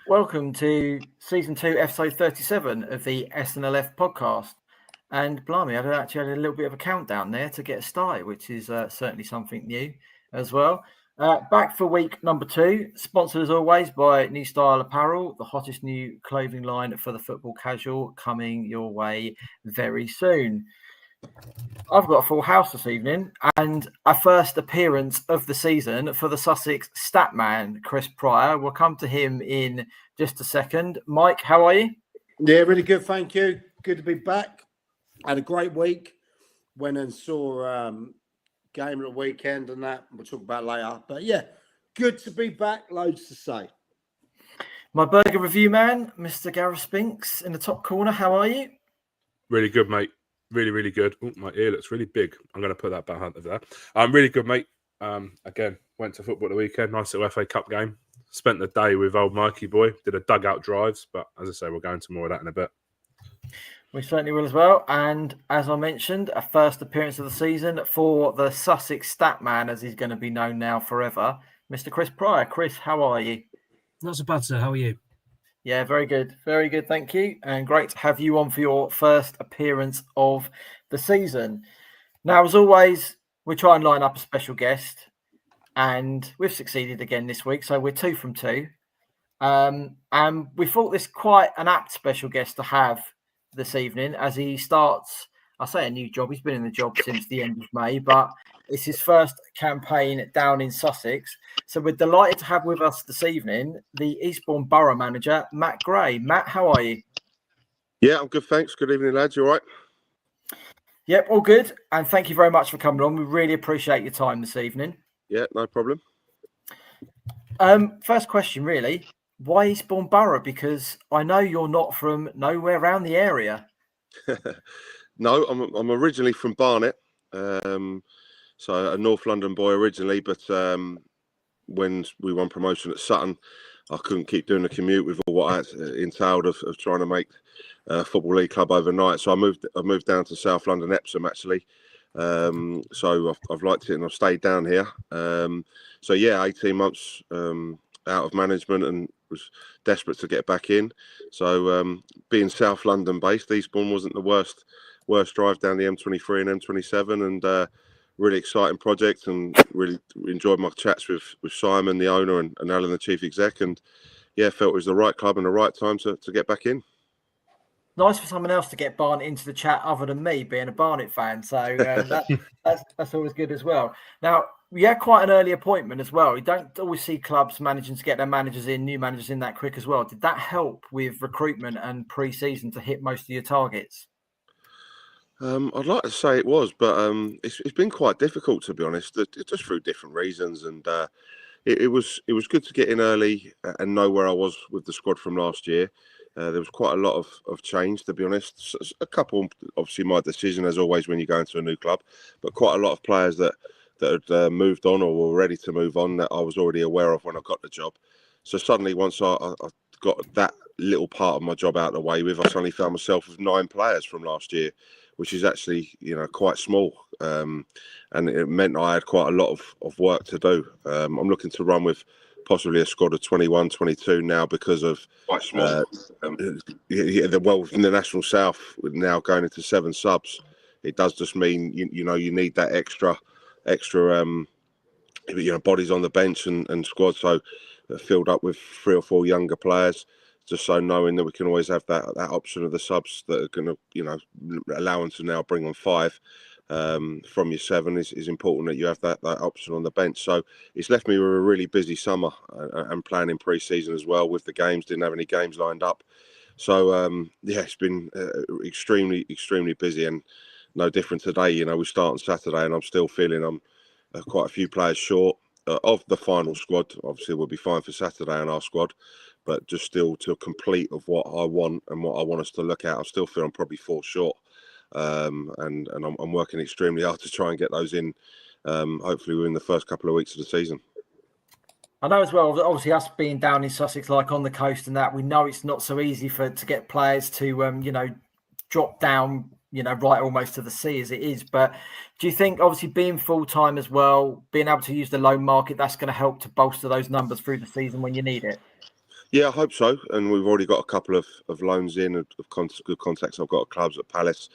Welcome to Season 2, Episode 37 of the SNLF podcast. And blimey, I actually had a little bit of a countdown there to get started, which is certainly something new as well. Back for week number 2, sponsored as always by New Style Apparel, the hottest new clothing line for the football casual, coming your way very soon. I've got a full house this evening and a first appearance of the season for the Sussex stat man, Chris Pryor. We'll come to him in just a second. Mike, how are you? Yeah, really good, thank you. Good to be back. Had a great week. Went and saw game at the weekend and that. We'll talk about later. But yeah, good to be back. Loads to say. My burger review man, Mr. Gareth Spinks, in the top corner. How are you? Really good, mate. Really, really good. Oh, my ear looks really big. I'm going to put that behind there. I'm really good, mate. Again, went to football the weekend. Nice little FA Cup game. Spent the day with old Mikey boy. Did a dugout drives, but as I say, we'll go into more of that in a bit. We certainly will as well. And as I mentioned, a first appearance of the season for the Sussex stat man, as he's going to be known now forever, Mr. Chris Pryor. Chris, how are you? Not so bad, sir. How are you? Yeah, very good. Very good, thank you. And great to have you on for your first appearance of the season. Now, as always, we try and line up a special guest, and we've succeeded again this week, so we're 2 from 2. And we thought this quite an apt special guest to have this evening as he starts, I say a new job. He's been in the job since the end of May, but it's his first campaign down in Sussex. So we're delighted to have with us this evening the Eastbourne Borough manager, Matt Gray. Matt, how are you? Yeah, I'm good, thanks. Good evening, lads. You all right? Yep, all good. And thank you very much for coming on. We really appreciate your time this evening. Yeah, no problem. First question, really. Why Eastbourne Borough? Because I know you're not from nowhere around the area. No, I'm originally from Barnet. So a North London boy originally, but when we won promotion at Sutton, I couldn't keep doing the commute with all what I entailed of trying to make Football League club overnight. So I moved down to South London, Epsom actually. So I've liked it and I've stayed down here. So yeah, 18 months out of management and was desperate to get back in. So being South London based, Eastbourne wasn't the worst drive down the M23 and M27, and really exciting project, and really enjoyed my chats with Simon, the owner, and Alan, the chief exec, and yeah, felt it was the right club and the right time to get back in. Nice for someone else to get Barnet into the chat other than me, being a Barnet fan. So that's always good as well. Now, you had quite an early appointment as well. You don't always see clubs managing to get their new managers in that quick as well. Did that help with recruitment and pre-season to hit most of your targets? I'd like to say it was, but it's been quite difficult, to be honest, just through different reasons. And it was good to get in early and know where I was with the squad from last year. There was quite a lot of change, to be honest. A couple, obviously, my decision as always when you go into a new club, but quite a lot of players that had moved on or were ready to move on that I was already aware of when I got the job. So suddenly, once I got that little part of my job out of the way with, I suddenly found myself with 9 players from last year, which is actually, quite small. And it meant I had quite a lot of work to do. I'm looking to run with possibly a squad of 21, 22 now because of in the National South now going into 7 subs. It does just mean, you need that extra bodies on the bench and squad. So filled up with 3 or 4 younger players, just so knowing that we can always have that option of the subs that are going to, allow them to now bring on 5 from your 7 is important, that you have that option on the bench. So it's left me with a really busy summer and planning pre-season as well with the games. Didn't have any games lined up. So, it's been extremely, extremely busy, and no different today. We start on Saturday and I'm still feeling I'm quite a few players short of the final squad. Obviously, we'll be fine for Saturday in our squad, but just still to complete of what I want and what I want us to look at, I still feel I'm probably 4 short. And I'm working extremely hard to try and get those in, hopefully within the first couple of weeks of the season. I know as well, obviously us being down in Sussex, like on the coast and that, we know it's not so easy to get players to, drop down, right almost to the sea as it is. But do you think, obviously being full-time as well, being able to use the loan market, that's going to help to bolster those numbers through the season when you need it? Yeah, I hope so. And we've already got a couple of loans in, of good contacts I've got at clubs at Palace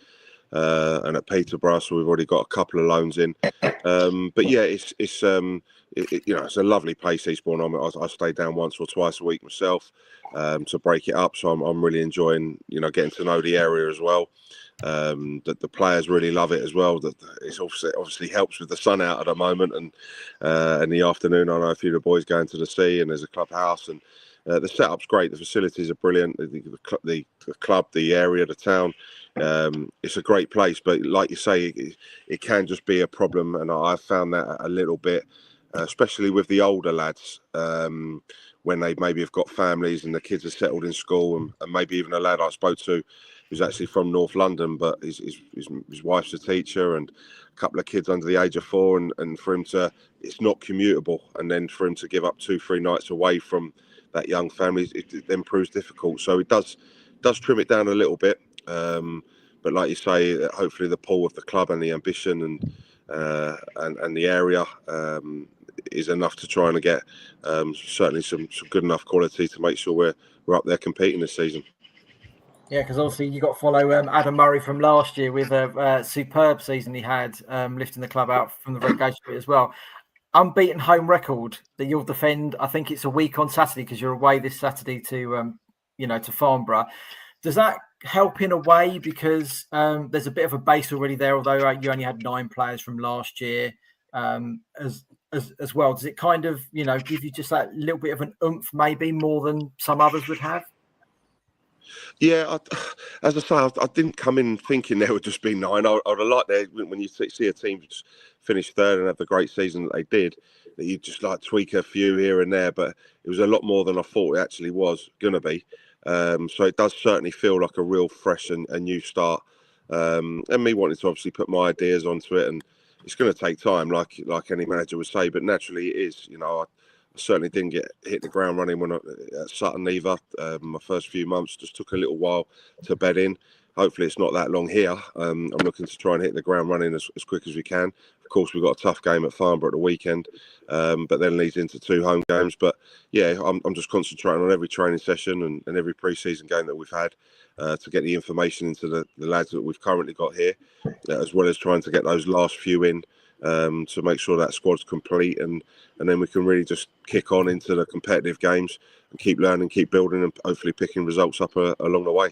and at Peterborough, so we've already got a couple of loans in. But yeah, it's it's a lovely place, Eastbourne. I stay down once or twice a week myself to break it up, so I'm really enjoying getting to know the area as well. That the players really love it as well. That it's obviously helps with the sun out at the moment, and in the afternoon I know a few of the boys going to the sea, and there's a clubhouse, and the setup's great. The facilities are brilliant. The club, the area, the town. It's a great place, but like you say, it can just be a problem, and I've found that a little bit, especially with the older lads, when they maybe have got families and the kids are settled in school, and maybe even a lad I spoke to who's actually from North London, but his wife's a teacher and a couple of kids under the age of 4, and for him to, it's not commutable, and then for him to give up 2-3 nights away from that young family, it then proves difficult. So it does trim it down a little bit. But like you say, hopefully the pull of the club and the ambition and the area is enough to try and get certainly some good enough quality to make sure we're up there competing this season. Yeah, because obviously you got to follow Adam Murray from last year with a superb season he had, lifting the club out from the relegation bit as well. Unbeaten home record that you'll defend. I think it's a week on Saturday because you're away this Saturday to to Farnborough. Does that help in a way because there's a bit of a base already there, although you only had 9 players from last year as well? Does it kind of give you just that little bit of an oomph, maybe more than some others would have? Yeah, as I say, I didn't come in thinking there would just be 9. I'd have liked there when you see a team just finish third and have the great season that they did, that you just like tweak a few here and there, but it was a lot more than I thought it actually was going to be. So it does certainly feel like a real fresh and new start. And me wanting to obviously put my ideas onto it, and it's going to take time, like any manager would say, but naturally it is. I certainly didn't hit the ground running when at Sutton either. My first few months just took a little while to bed in. Hopefully it's not that long here. I'm looking to try and hit the ground running as quick as we can. Of course, we've got a tough game at Farnborough at the weekend, but then leads into 2 home games. But yeah, I'm just concentrating on every training session and every pre-season game that we've had to get the information into the lads that we've currently got here, as well as trying to get those last few in to make sure that squad's complete, and then we can really just kick on into the competitive games and keep learning, keep building, and hopefully picking results up along the way.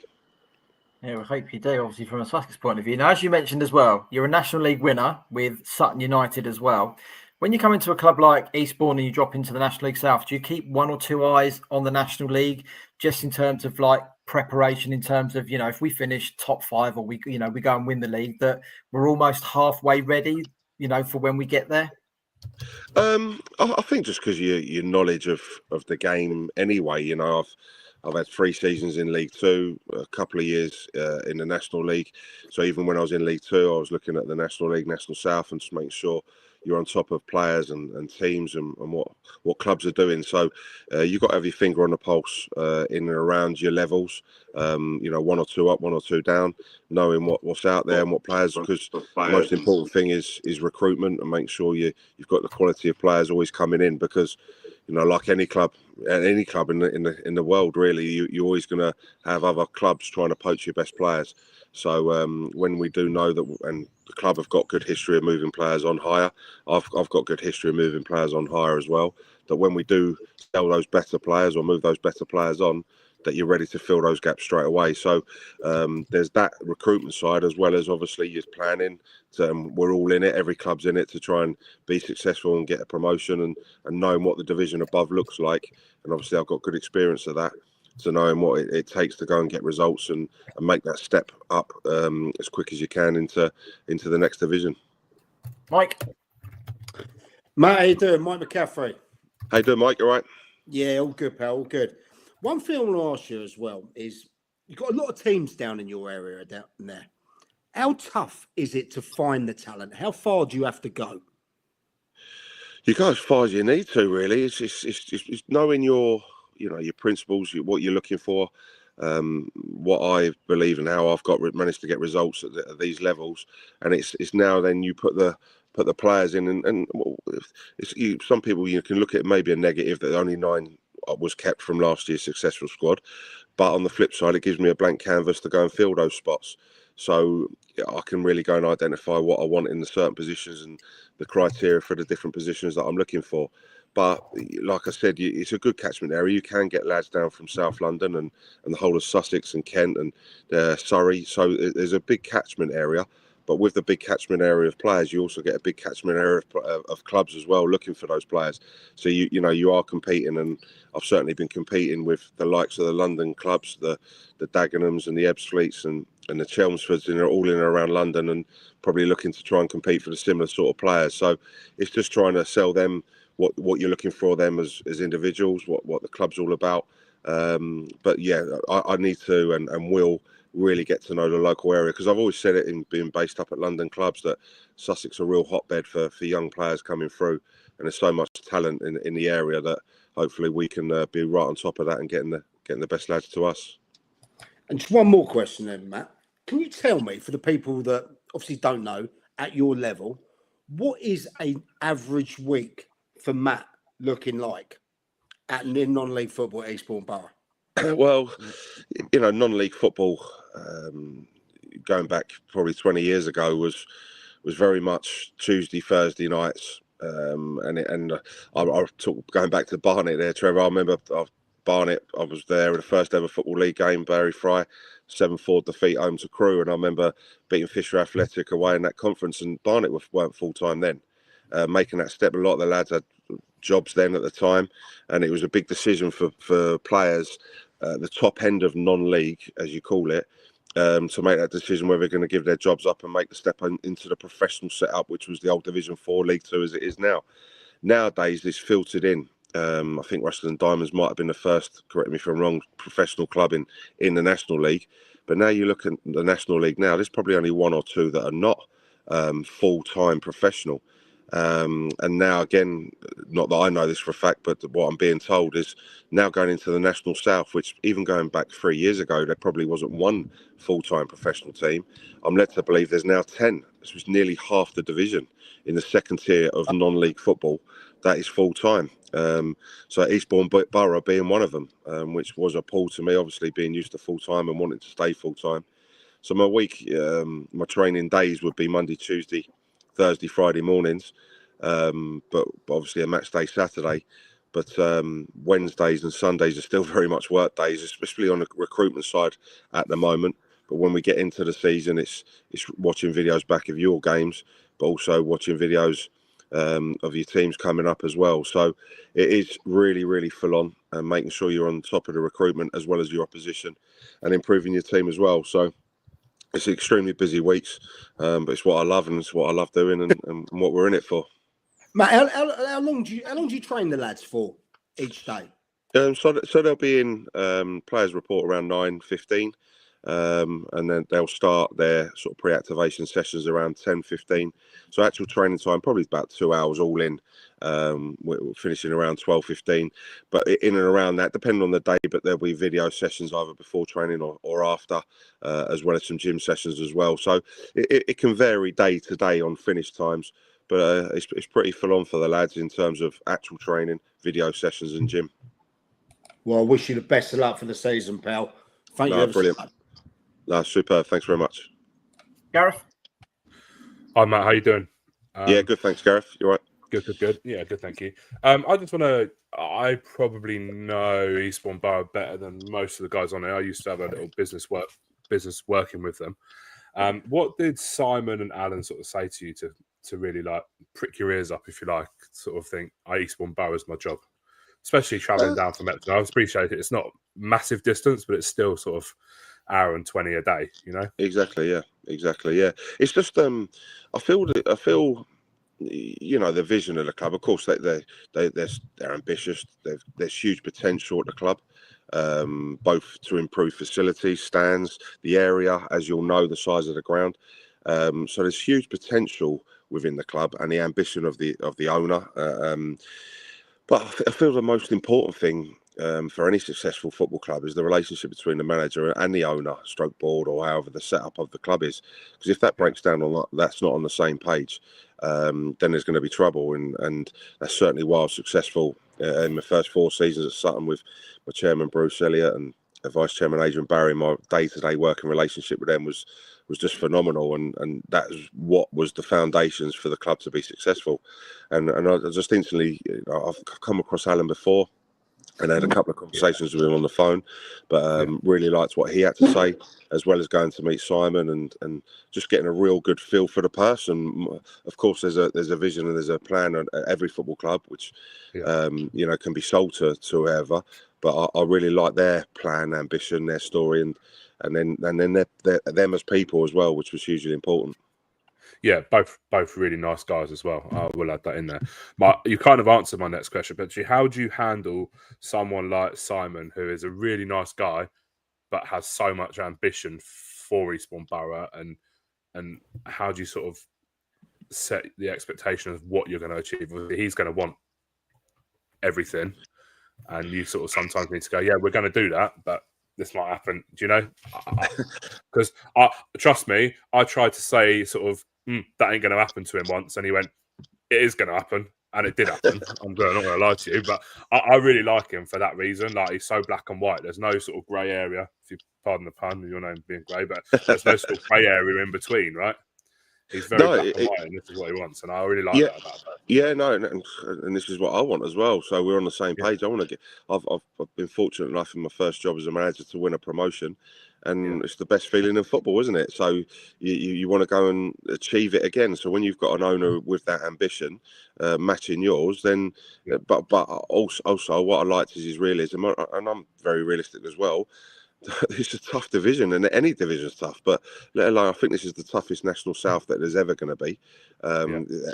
Yeah, we hope you do, obviously, from a Sussex point of view. Now, as you mentioned as well, you're a National League winner with Sutton United as well. When you come into a club like Eastbourne and you drop into the National League South, do you keep 1 or 2 eyes on the National League, just in terms of like preparation, in terms of, if we finish top 5 or we go and win the league, that we're almost halfway ready, for when we get there? I think just because your knowledge of the game anyway, I've had 3 seasons in League 2, a couple of years in the National League. So even when I was in League 2, I was looking at the National League, National South, and just making sure you're on top of players and teams and what clubs are doing. So you've got to have your finger on the pulse in and around your levels. 1 or 2 up, 1 or 2 down, knowing what's out there and what players. Because the most important thing is recruitment, and make sure you've got the quality of players always coming in. Because like any club in the world, really, you're always going to have other clubs trying to poach your best players. So when we do know that, and the club have got good history of moving players on hire, I've got good history of moving players on hire as well, that when we do sell those better players or move those better players on, that you're ready to fill those gaps straight away. So there's that recruitment side, as well as obviously your planning. We're all in it, every club's in it to try and be successful and get a promotion, and knowing what the division above looks like. And obviously I've got good experience of that, to knowing what it takes to go and get results and make that step up as quick as you can into the next division. Mike? Matt, how you doing? Mike McCaffrey. How you doing, Mike? You all right? Yeah, all good, pal, all good. One thing I want to ask you as well is, you've got a lot of teams down in your area down there. How tough is it to find the talent? How far do you have to go? You go as far as you need to, really. It's knowing your principles, what you're looking for, what I believe and how I've managed to get results at these levels. And it's now then you put the players in, and some people, you can look at maybe a negative that only 9 was kept from last year's successful squad. But on the flip side, it gives me a blank canvas to go and fill those spots. So I can really go and identify what I want in the certain positions and the criteria for the different positions that I'm looking for. But like I said, it's a good catchment area. You can get lads down from South London and the whole of Sussex and Kent and Surrey. So there's a big catchment area. But with the big catchment area of players, you also get a big catchment area of clubs as well, looking for those players. So you are competing, and I've certainly been competing with the likes of the London clubs, the Dagenhams and the Ebbsfleets and the Chelmsfords, and they're all in and around London, and probably looking to try and compete for the similar sort of players. So it's just trying to sell them what you're looking for them as individuals, what the club's all about. But yeah, I need to and will really get to know the local area, because I've always said it in being based up at London clubs that Sussex are a real hotbed for young players coming through, and there's so much talent in the area that hopefully we can be right on top of that and getting the best lads to us. And just one more question then, Matt. Can you tell me, for the people that obviously don't know, at your level, what is an average week for Matt looking like at non-league football at Eastbourne Borough? Well, non-league football, going back probably 20 years ago, was very much Tuesday, Thursday nights. I talk going back to Barnet there, Trevor. I remember Barnet. I was there in the first ever Football League game, Barry Fry, 7-4 defeat home to Crewe, and I remember beating Fisher Athletic away in that conference. And Barnet weren't full time then, making that step. A lot of the lads had jobs then at the time, and it was a big decision for players, the top end of non-league, as you call it, to make that decision whether they're going to give their jobs up and make the step into the professional setup, which was the old Division 4 League 2 as it is now. Nowadays, it's filtered in. I think Russell and Diamonds might have been the first, correct me if I'm wrong, professional club in the National League. But now you look at the National League now, there's probably only one or two that are not full-time professional. And now, again, not that I know this for a fact, but what I'm being told is now going into the National South, which even going back 3 years ago, there probably wasn't one full-time professional team. I'm led to believe there's now 10. This was nearly half the division in the second tier of non-league football that is full-time. So Eastbourne Borough being one of them, which was a pull to me, obviously being used to full-time and wanting to stay full-time. So my week, my training days would be Monday, Tuesday, Thursday, Friday mornings, but obviously a match day Saturday. But Wednesdays and Sundays are still very much work days, especially on the recruitment side at the moment. But when we get into the season, it's watching videos back of your games, but also watching videos of your teams coming up as well. So it is really, really full on, and making sure you're on top of the recruitment as well as your opposition, and improving your team as well. So it's extremely busy weeks, but it's what I love, and it's what I love doing, and what we're in it for. Matt, how long do you train the lads for each day? So they'll be in players report around 9:15, and then they'll start their sort of pre-activation sessions around 10:15. So actual training time probably about 2 hours all in. We're finishing around 12:15, but in and around that, depending on the day. But there'll be video sessions either before training or after, as well as some gym sessions as well. So it can vary day to day on finish times, but it's pretty full on for the lads in terms of actual training, video sessions, and gym. Well, I wish you the best of luck for the season, pal. Thank you ever Brilliant. so much. No, superb. Thanks very much. Gareth? Hi, Matt. How you doing? Yeah, good. Thanks, Gareth. You all right? Good. Yeah, good. Thank you. I just want to. I probably know Eastbourne Borough better than most of the guys on it. I used to have a little business working with them. What did Simon and Alan sort of say to you to really like prick your ears up, if you like, sort of think, Eastbourne Borough is my job, especially travelling down from Epsom? I appreciate it. It's not massive distance, but it's still sort of hour and 20 a day. You know. Exactly. Yeah. It's just I feel. You know, the vision of the club. Of course, they're ambitious. There's huge potential at the club, both to improve facilities, stands, the area, as you'll know, the size of the ground. So there's huge potential within the club and the ambition of the owner. But I feel the most important thing for any successful football club is the relationship between the manager and the owner, stroke board, or however the setup of the club is. Because if that breaks down or that's not on the same page, then there's going to be trouble. And that's certainly why I was successful in my first 4 seasons at Sutton with my chairman Bruce Elliott and vice chairman Adrian Barry. My day-to-day working relationship with them was just phenomenal, and that is what was the foundations for the club to be successful. And I just instantly, I've come across Alan before and had a couple of conversations with him on the phone, but really liked what he had to say, as well as going to meet Simon and just getting a real good feel for the person. Of course, there's a vision and there's a plan at every football club, which can be sold to whoever. But I really like their plan, ambition, their story, and then them as people as well, which was hugely important. Yeah, both really nice guys as well. I will add that in there. You kind of answered my next question, but how do you handle someone like Simon, who is a really nice guy, but has so much ambition for Eastbourne Borough, and how do you sort of set the expectation of what you're going to achieve? He's going to want everything, and you sort of sometimes need to go, yeah, we're going to do that, but this might happen. Do you know? Because trust me, I tried to say sort of, that ain't going to happen to him once, and he went, it is going to happen, and it did happen. I'm not going to lie to you, but I really like him for that reason. Like, he's so black and white. There's no sort of grey area, if you pardon the pun, your name being grey, but there's no sort of grey area in between, right? He's very black and white, and this is what he wants, and I really like that about him. Yeah, no, and this is what I want as well. So we're on the same page. I want to get. I've been fortunate enough in my first job as a manager to win a promotion, and it's the best feeling in football, isn't it? So you want to go and achieve it again. So when you've got an owner with that ambition, matching yours, then but also what I liked is his realism, and I'm very realistic as well. It's a tough division, and any division's tough, but let alone, I think this is the toughest National South that there's ever going to be,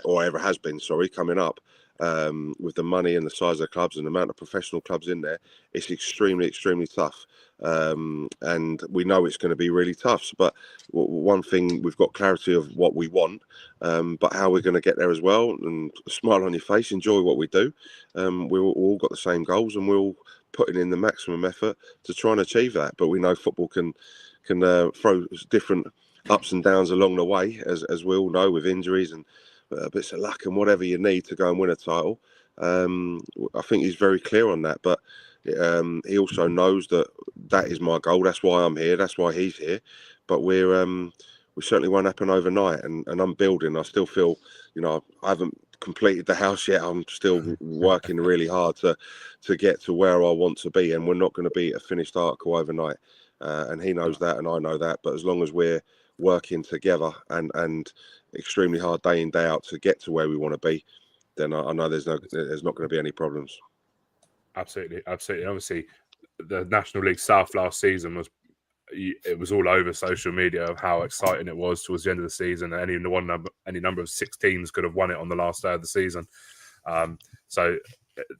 or ever has been, coming up, with the money and the size of clubs and the amount of professional clubs in there. It's extremely, extremely tough, and we know it's going to be really tough. But one thing, we've got clarity of what we want, but how we're going to get there as well, and a smile on your face, enjoy what we do. We've all got the same goals, and we'll putting in the maximum effort to try and achieve that. But we know football can throw different ups and downs along the way, as we all know, with injuries and bits of luck and whatever you need to go and win a title. I think he's very clear on that, but he also knows that is my goal. That's why I'm here. That's why he's here. But we certainly won't happen overnight, and I'm building. I still feel, I haven't completed the house yet. I'm still working really hard to get to where I want to be, and we're not going to be a finished article overnight. And he knows that, and I know that. But as long as we're working together and extremely hard day in, day out to get to where we want to be, then I know there's not going to be any problems. Absolutely. Obviously, the National League South last season was all over social media of how exciting it was towards the end of the season. Any number of 6 teams could have won it on the last day of the season. So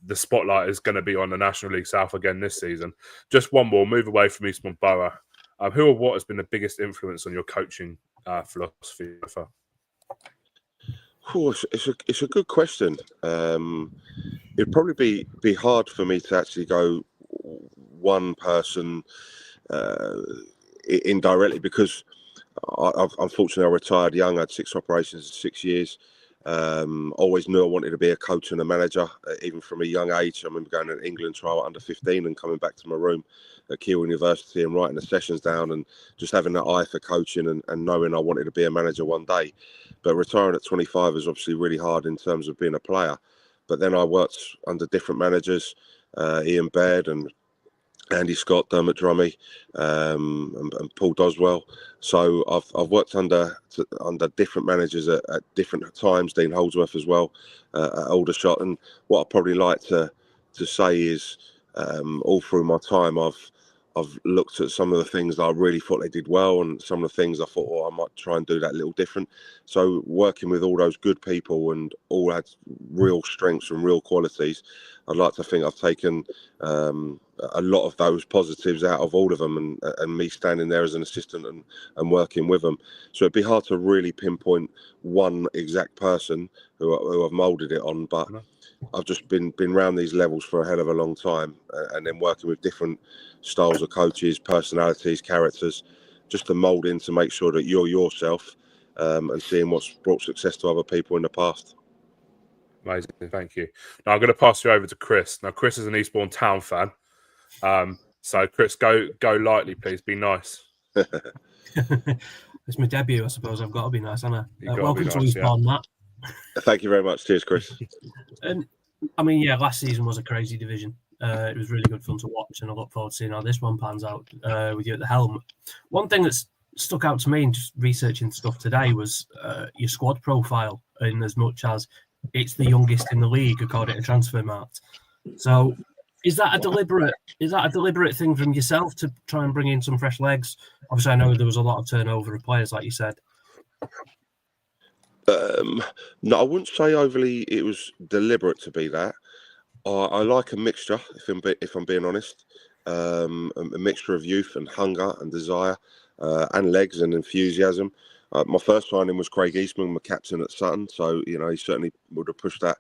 the spotlight is going to be on the National League South again this season. Just one more, move away from Eastbourne Borough. Who or what has been the biggest influence on your coaching philosophy? Oh, it's a good question. It'd probably be hard for me to actually go one person indirectly, because unfortunately I retired young. I had 6 operations in 6 years. Always knew I wanted to be a coach and a manager, even from a young age. I remember going to an England trial under 15 and coming back to my room at Keele University and writing the sessions down and just having that eye for coaching and knowing I wanted to be a manager one day. But retiring at 25 is obviously really hard in terms of being a player. But then I worked under different managers, Ian Baird and Andy Scott, Dermot Drummy, and Paul Doswell. So I've worked under different managers at different times. Dean Holdsworth as well, at Aldershot. And what I probably like to say is, all through my time, I've looked at some of the things that I really thought they did well, and some of the things I thought, I might try and do that a little different. So working with all those good people and all had real strengths and real qualities, I'd like to think I've taken a lot of those positives out of all of them, and me standing there as an assistant and working with them. So it'd be hard to really pinpoint one exact person who I've moulded it on, but I've just been around these levels for a hell of a long time, and then working with different styles of coaches, personalities, characters, just to mould in to make sure that you're yourself, and seeing what's brought success to other people in the past. Amazing, thank you. Now I'm going to pass you over to Chris. Now Chris is an Eastbourne Town fan, so Chris, go lightly, please. Be nice. It's my debut, I suppose. I've got to be nice, haven't I? Be Welcome nice, to Eastbourne, Matt. Thank you very much. Cheers, Chris. And I mean, yeah, last season was a crazy division. It was really good fun to watch, and I look forward to seeing how this one pans out with you at the helm. One thing that's stuck out to me in just researching stuff today was your squad profile, in as much as it's the youngest in the league according to Transfermarkt. So, is that a deliberate thing from yourself to try and bring in some fresh legs? Obviously, I know there was a lot of turnover of players, like you said. No, I wouldn't say overly it was deliberate to be that. I like a mixture, if I'm being honest, a mixture of youth and hunger and desire, and legs and enthusiasm. My first signing was Craig Eastman, my captain at Sutton, so he certainly would have pushed that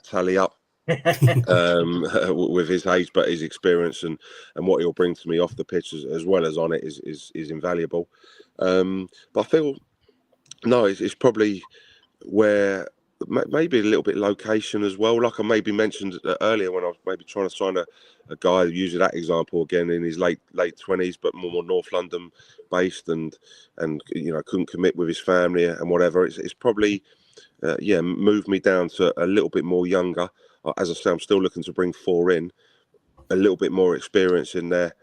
tally up with his age, but his experience and what he'll bring to me off the pitch as well as on it is invaluable. But I feel it's probably where. Maybe a little bit location as well, like I maybe mentioned earlier when I was maybe trying to sign a guy using that example again in his late 20s, but more North London based and couldn't commit with his family and whatever. It's probably moved me down to a little bit more younger. As I say, I'm still looking to bring 4 in, a little bit more experience in there.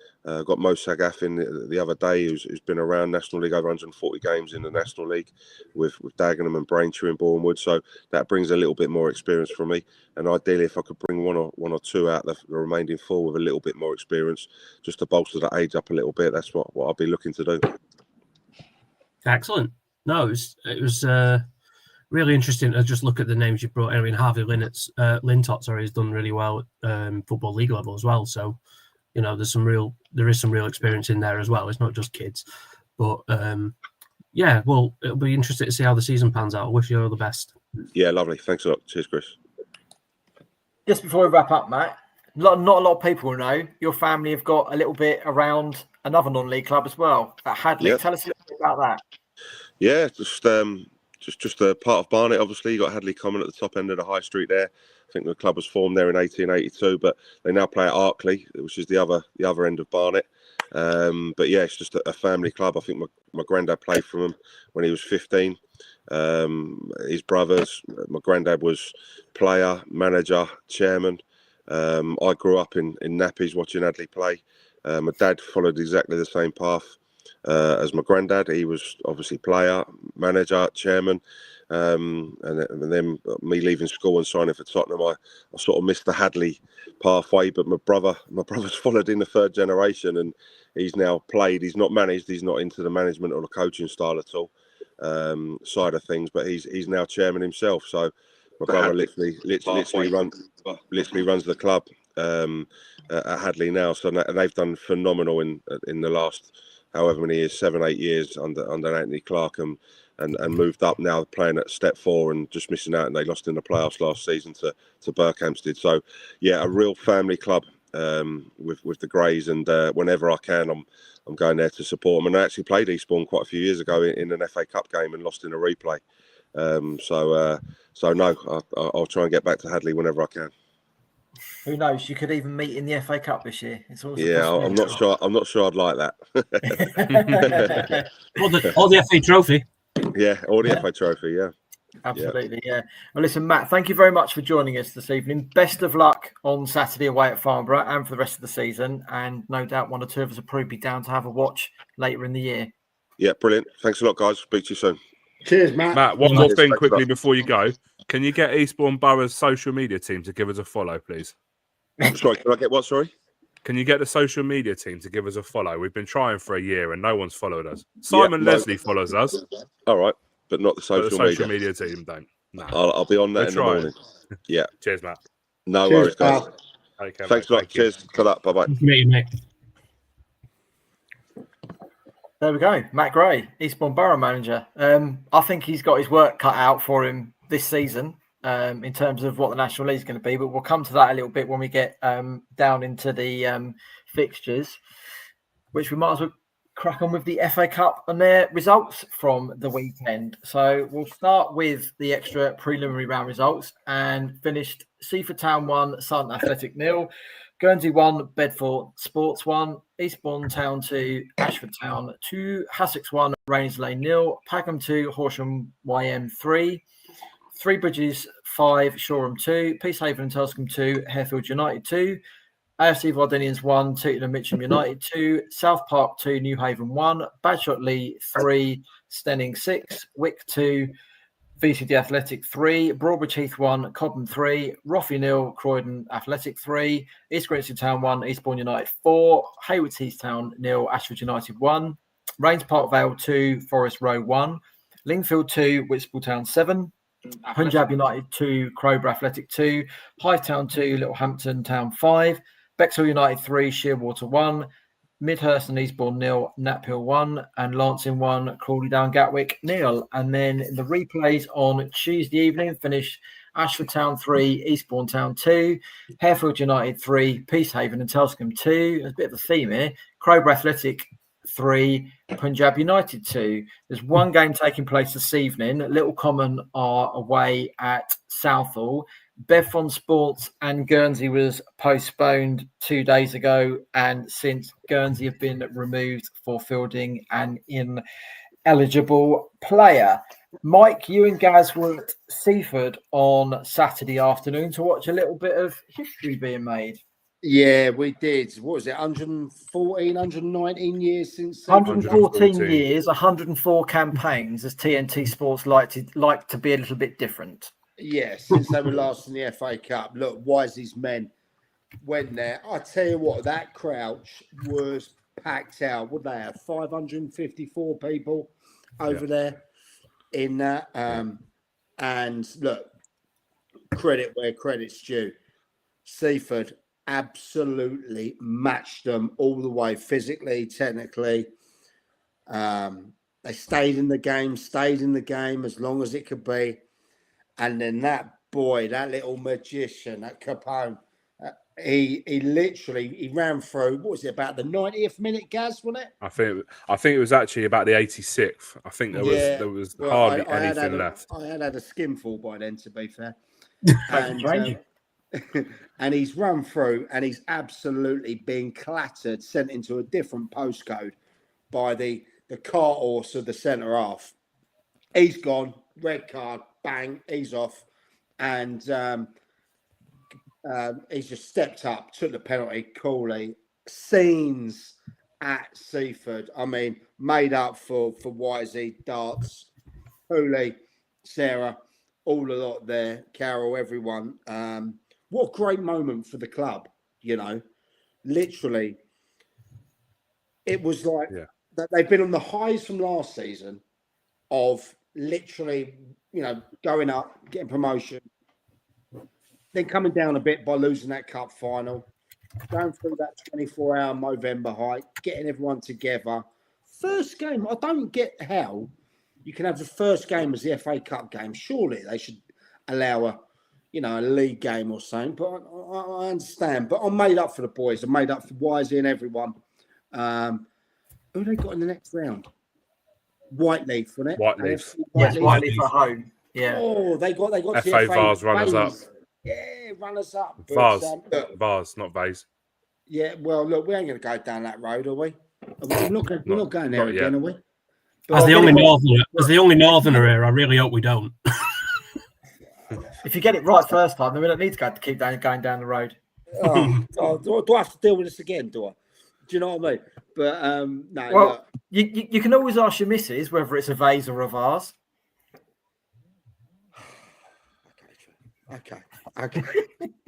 Got Mo Sagaf in the other day, who's been around National League, over 140 games in the National League with Dagenham and Braintree and Bournemouth. So that brings a little bit more experience for me. And ideally, if I could bring one or two out the remaining 4 with a little bit more experience, just to bolster that age up a little bit, that's what I'll be looking to do. Excellent. No, it was really interesting to just look at the names you brought in. I mean, Harvey Lintott, has done really well at Football League level as well. So, there is some real experience in there as well. It's not just kids. But, well, it'll be interesting to see how the season pans out. I wish you all the best. Yeah, lovely. Thanks a lot. Cheers, Chris. Just before we wrap up, Matt, not a lot of people know your family have got a little bit around another non-league club as well, at Hadley. Yep. Tell us a little bit about that. Yeah, just a part of Barnet. Obviously, you got Hadley Common at the top end of the high street there. I think the club was formed there in 1882, but they now play at Arkley, which is the other end of Barnet. But yeah, it's just a family club. I think my granddad played for them when he was 15. His brothers, my granddad was player, manager, chairman. I grew up in nappies watching Hadley play. My dad followed exactly the same path as my granddad. He was obviously player, manager, chairman. And then me leaving school and signing for Tottenham, I sort of missed the Hadley pathway. But my brother's followed in the 3rd generation, and he's now played. He's not managed. He's not into the management or the coaching style at all side of things. But he's now chairman himself. So my brother literally runs the club at Hadley now. So and they've done phenomenal in the last however many years, 7-8 years under Anthony Clark and moved up now playing at step 4 and just missing out, and they lost in the playoffs last season to Berkhamsted. So yeah, a real family club with the Greys, and whenever I can I'm going there to support them. And I actually played Eastbourne quite a few years ago in an FA Cup game and lost in a replay. So no, I'll try and get back to Hadley whenever I can. Who knows? You could even meet in the FA Cup this year. It's always I'm not sure. I'm not sure I'd like that. or the FA Trophy. Yeah, or the FA Trophy. Yeah, absolutely. Yeah. Well, listen, Matt, thank you very much for joining us this evening. Best of luck on Saturday away at Farnborough and for the rest of the season. And no doubt one or two of us will probably be down to have a watch later in the year. Yeah, brilliant. Thanks a lot, guys. Speak to you soon. Cheers, Matt. Matt, one more thing quickly before you go. Can you get Eastbourne Borough's social media team to give us a follow, please? Sorry, can I get what? Sorry? Can you get the social media team to give us a follow? We've been trying for a year and no one's followed us. Simon Leslie follows us. All right, but not the social media team don't. No. I'll be on that in the morning. Yeah. Cheers, Matt. No worries, guys. Okay, thanks a lot. Cheers. Cut up. Bye-bye. Mate. There we go. Matt Gray, Eastbourne Borough manager. I think he's got his work cut out for him this season in terms of what the National League is going to be. But we'll come to that a little bit when we get down into the fixtures, which we might as well crack on with the FA Cup and their results from the weekend. So we'll start with the extra preliminary round results and finished Seaford Town 1, Sutton Athletic 0, Guernsey 1, Bedford Sports 1, Eastbourne Town 2, Ashford Town 2, Sussex 1, Rains Lane 0, Packham 2, Horsham YM 3, Three Bridges 5, Shoreham 2, Peacehaven and Telscombe 2, Harefield United 2, AFC Vardinians 1, Tooting and Mitcham United 2, South Park 2, New Haven 1, Badshot Lee 3, Stenning 6, Wick 2, VCD Athletic 3, Broadbridge Heath 1, Cobham 3, Roffey 0, Croydon Athletic 3, East Grinstead Town 1, Eastbourne United 4, Haywards Heath Town 0, Ashford United 1, Rains Park Vale 2, Forest Row 1, Lingfield 2, Whitstable Town 7, Punjab United 2, Crowborough Athletic 2, Hythe Town 2, Littlehampton Town 5, Bexhill United 3, Shearwater 1, Midhurst and Eastbourne 0, Knaphill 1, and Lancing 1, Crawley Down Gatwick 0. And then in the replays on Tuesday evening finished Ashford Town 3, Eastbourne Town 2, Harefield United 3, Peacehaven and Telscombe 2. There's a bit of a theme here. Crowborough Athletic 3, Punjab United 2. There's one game taking place this evening. Little Common are away at Southall. Bedford Sports and Guernsey was postponed 2 days ago, and since Guernsey have been removed for fielding an ineligible player. Mike, you and Gaz were at Seaford on Saturday afternoon to watch a little bit of history being made. Yeah, we did. What was it, 114, 119 years since? 114 years, 104 campaigns, as TNT Sports like to be a little bit different. Yeah, since they were last in the FA Cup. Look, Wisey's men went there. I tell you what, that crouch was packed out. Would they have 554 people over there in that? And look, credit where credit's due. Seaford absolutely matched them all the way, physically, technically. They stayed in the game as long as it could be. And then that boy, that little magician, that Capone, he ran through. What was it, about the 90th minute, Gaz? Wasn't it? I think it was actually about the 86th. I think there was hardly anything left. I had a skinful by then, to be fair. And he's run through, and he's absolutely been clattered, sent into a different postcode by the cart horse of the centre half. He's gone, red card, bang, he's off. And he's just stepped up, took the penalty coolly. Scenes at Seaford, I mean, made up for Wisey, Darts, Hooley, Sarah, all a lot there, Carol, everyone. What a great moment for the club, you know. Literally, it was like that they've been on the highs from last season of literally, you know, going up, getting promotion, then coming down a bit by losing that cup final, going through that 24-hour Movember hike, getting everyone together. First game, I don't get how you can have the first game as the FA Cup game. Surely they should allow a league game or something, but I understand. But I'm made up for the boys. I'm made up for Wisey and everyone. Who they got in the next round? Whiteleaf, wasn't it? Whiteleaf. Yes, Whiteleaf at home. Yeah. Oh, they got FA Vars runners up. Yeah, runners up. Vars, not Vase. Yeah, well, look, we ain't going to go down that road, are we? We're not going there again, are we? As the only northerner here, I really hope we don't. If you get it right first time, then we don't need to keep going down the road. Do I have to deal with this again? Do I? Do you know what I mean? But no. Well, look. you can always ask your missus whether it's a vase or a vase. Okay.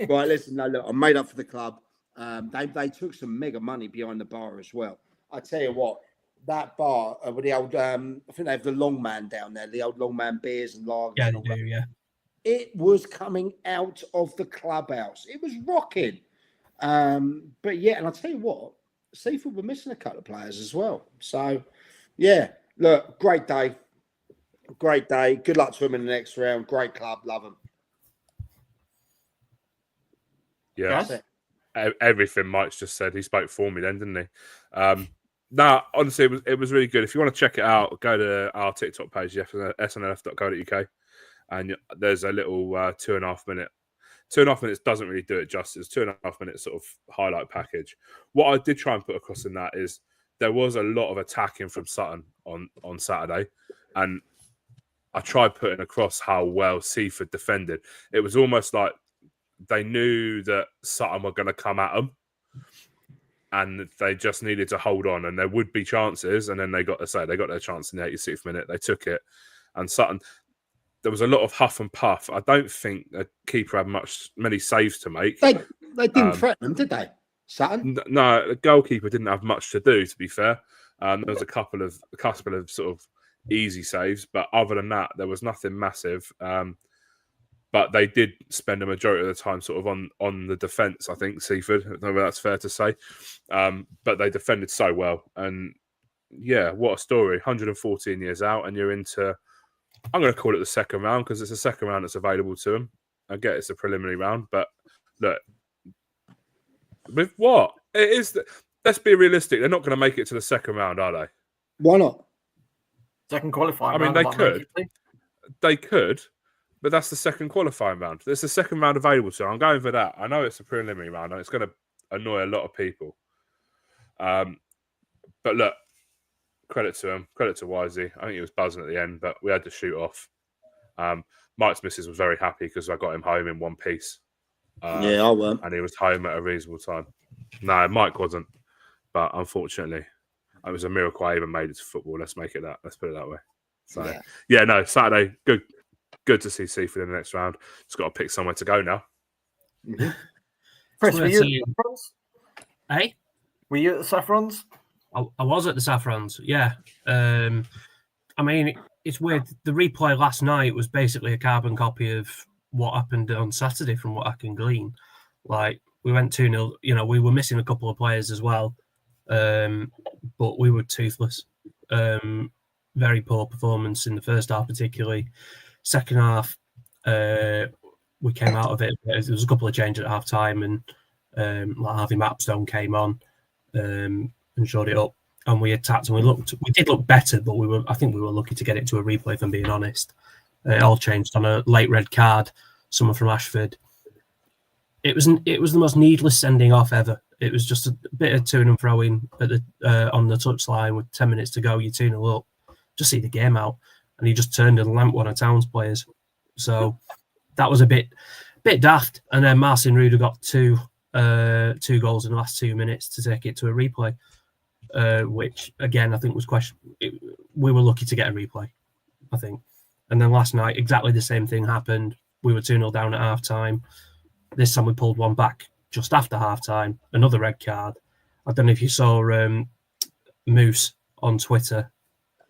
Right, listen. No, look, I'm made up for the club. They took some mega money behind the bar as well. I tell you what, that bar with the old, I think they have the Long Man down there, the old Long Man beers and lagers. Yeah, and they do, yeah. It was coming out of the clubhouse. It was rocking. But yeah, and I'll tell you what, Seaford were missing a couple of players as well. So yeah, look, great day. Great day. Good luck to him in the next round. Great club. Love them. Yeah. Everything Mike's just said. He spoke for me then, didn't he? No, honestly, it was really good. If you want to check it out, go to our TikTok page, snlf.co.uk, and there's a little 2.5 minute. 2.5 minutes doesn't really do it justice. 2.5 minutes sort of highlight package. What I did try and put across in that is there was a lot of attacking from Sutton on Saturday, and I tried putting across how well Seaford defended. It was almost like they knew that Sutton were going to come at them, and they just needed to hold on, and there would be chances. And then they got their chance in the 86th minute. They took it, and Sutton. There was a lot of huff and puff. I don't think the keeper had many saves to make. They didn't threaten them, did they? Sutton? No, the goalkeeper didn't have much to do. To be fair, there was a couple of sort of easy saves, but other than that, there was nothing massive. But they did spend a majority of the time sort of on the defence. I think Seaford. I don't know whether that's fair to say, but they defended so well. And yeah, what a story! 114 years out, and you're into. I'm going to call it the second round because it's the second round that's available to them. I get it's a preliminary round, but look, with what it is, let's be realistic. They're not going to make it to the second round, are they? Why not? Second qualifying. I mean, round, they could, but that's the second qualifying round. There's the second round available to them. I'm going for that. I know it's a preliminary round, and it's going to annoy a lot of people. But look. Credit to him, credit to Wisey. I think he was buzzing at the end, but we had to shoot off. Mike's missus was very happy because I got him home in one piece. Yeah, I weren't. And he was home at a reasonable time. No, Mike wasn't. But unfortunately, it was a miracle I even made it to football. Let's make it that. Let's put it that way. So, yeah, no, Saturday, good to see Seaford in the next round. Just got to pick somewhere to go now. Mm-hmm. Chris, were you at the Saffrons? Hey? Were you at the Saffrons? I was at the Saffrons, yeah. I mean, it's weird. The replay last night was basically a carbon copy of what happened on Saturday from what I can glean. Like, we went 2-0. You know, we were missing a couple of players as well, but we were toothless. Very poor performance in the first half, particularly. Second half, we came out of it. There was a couple of changes at half time, and like Harvey Mapstone came on. And showed it up, and we attacked, and we did look better, but I think we were lucky to get it to a replay, if I'm being honest. It all changed on a late red card, someone from Ashford. It was the most needless sending off ever. It was just a bit of to and froing at the on the touchline with 10 minutes to go. You're 2-0 up, just see the game out, and he just turned and lamped one of Town's players. So that was a bit daft. And then Marcin Ruda got two goals in the last 2 minutes to take it to a replay. Which again I think was we were lucky to get a replay, I think. And then last night exactly the same thing happened. We were 2-0 down at half time. This time we pulled one back just after half time. Another red card. I don't know if you saw Moose on Twitter.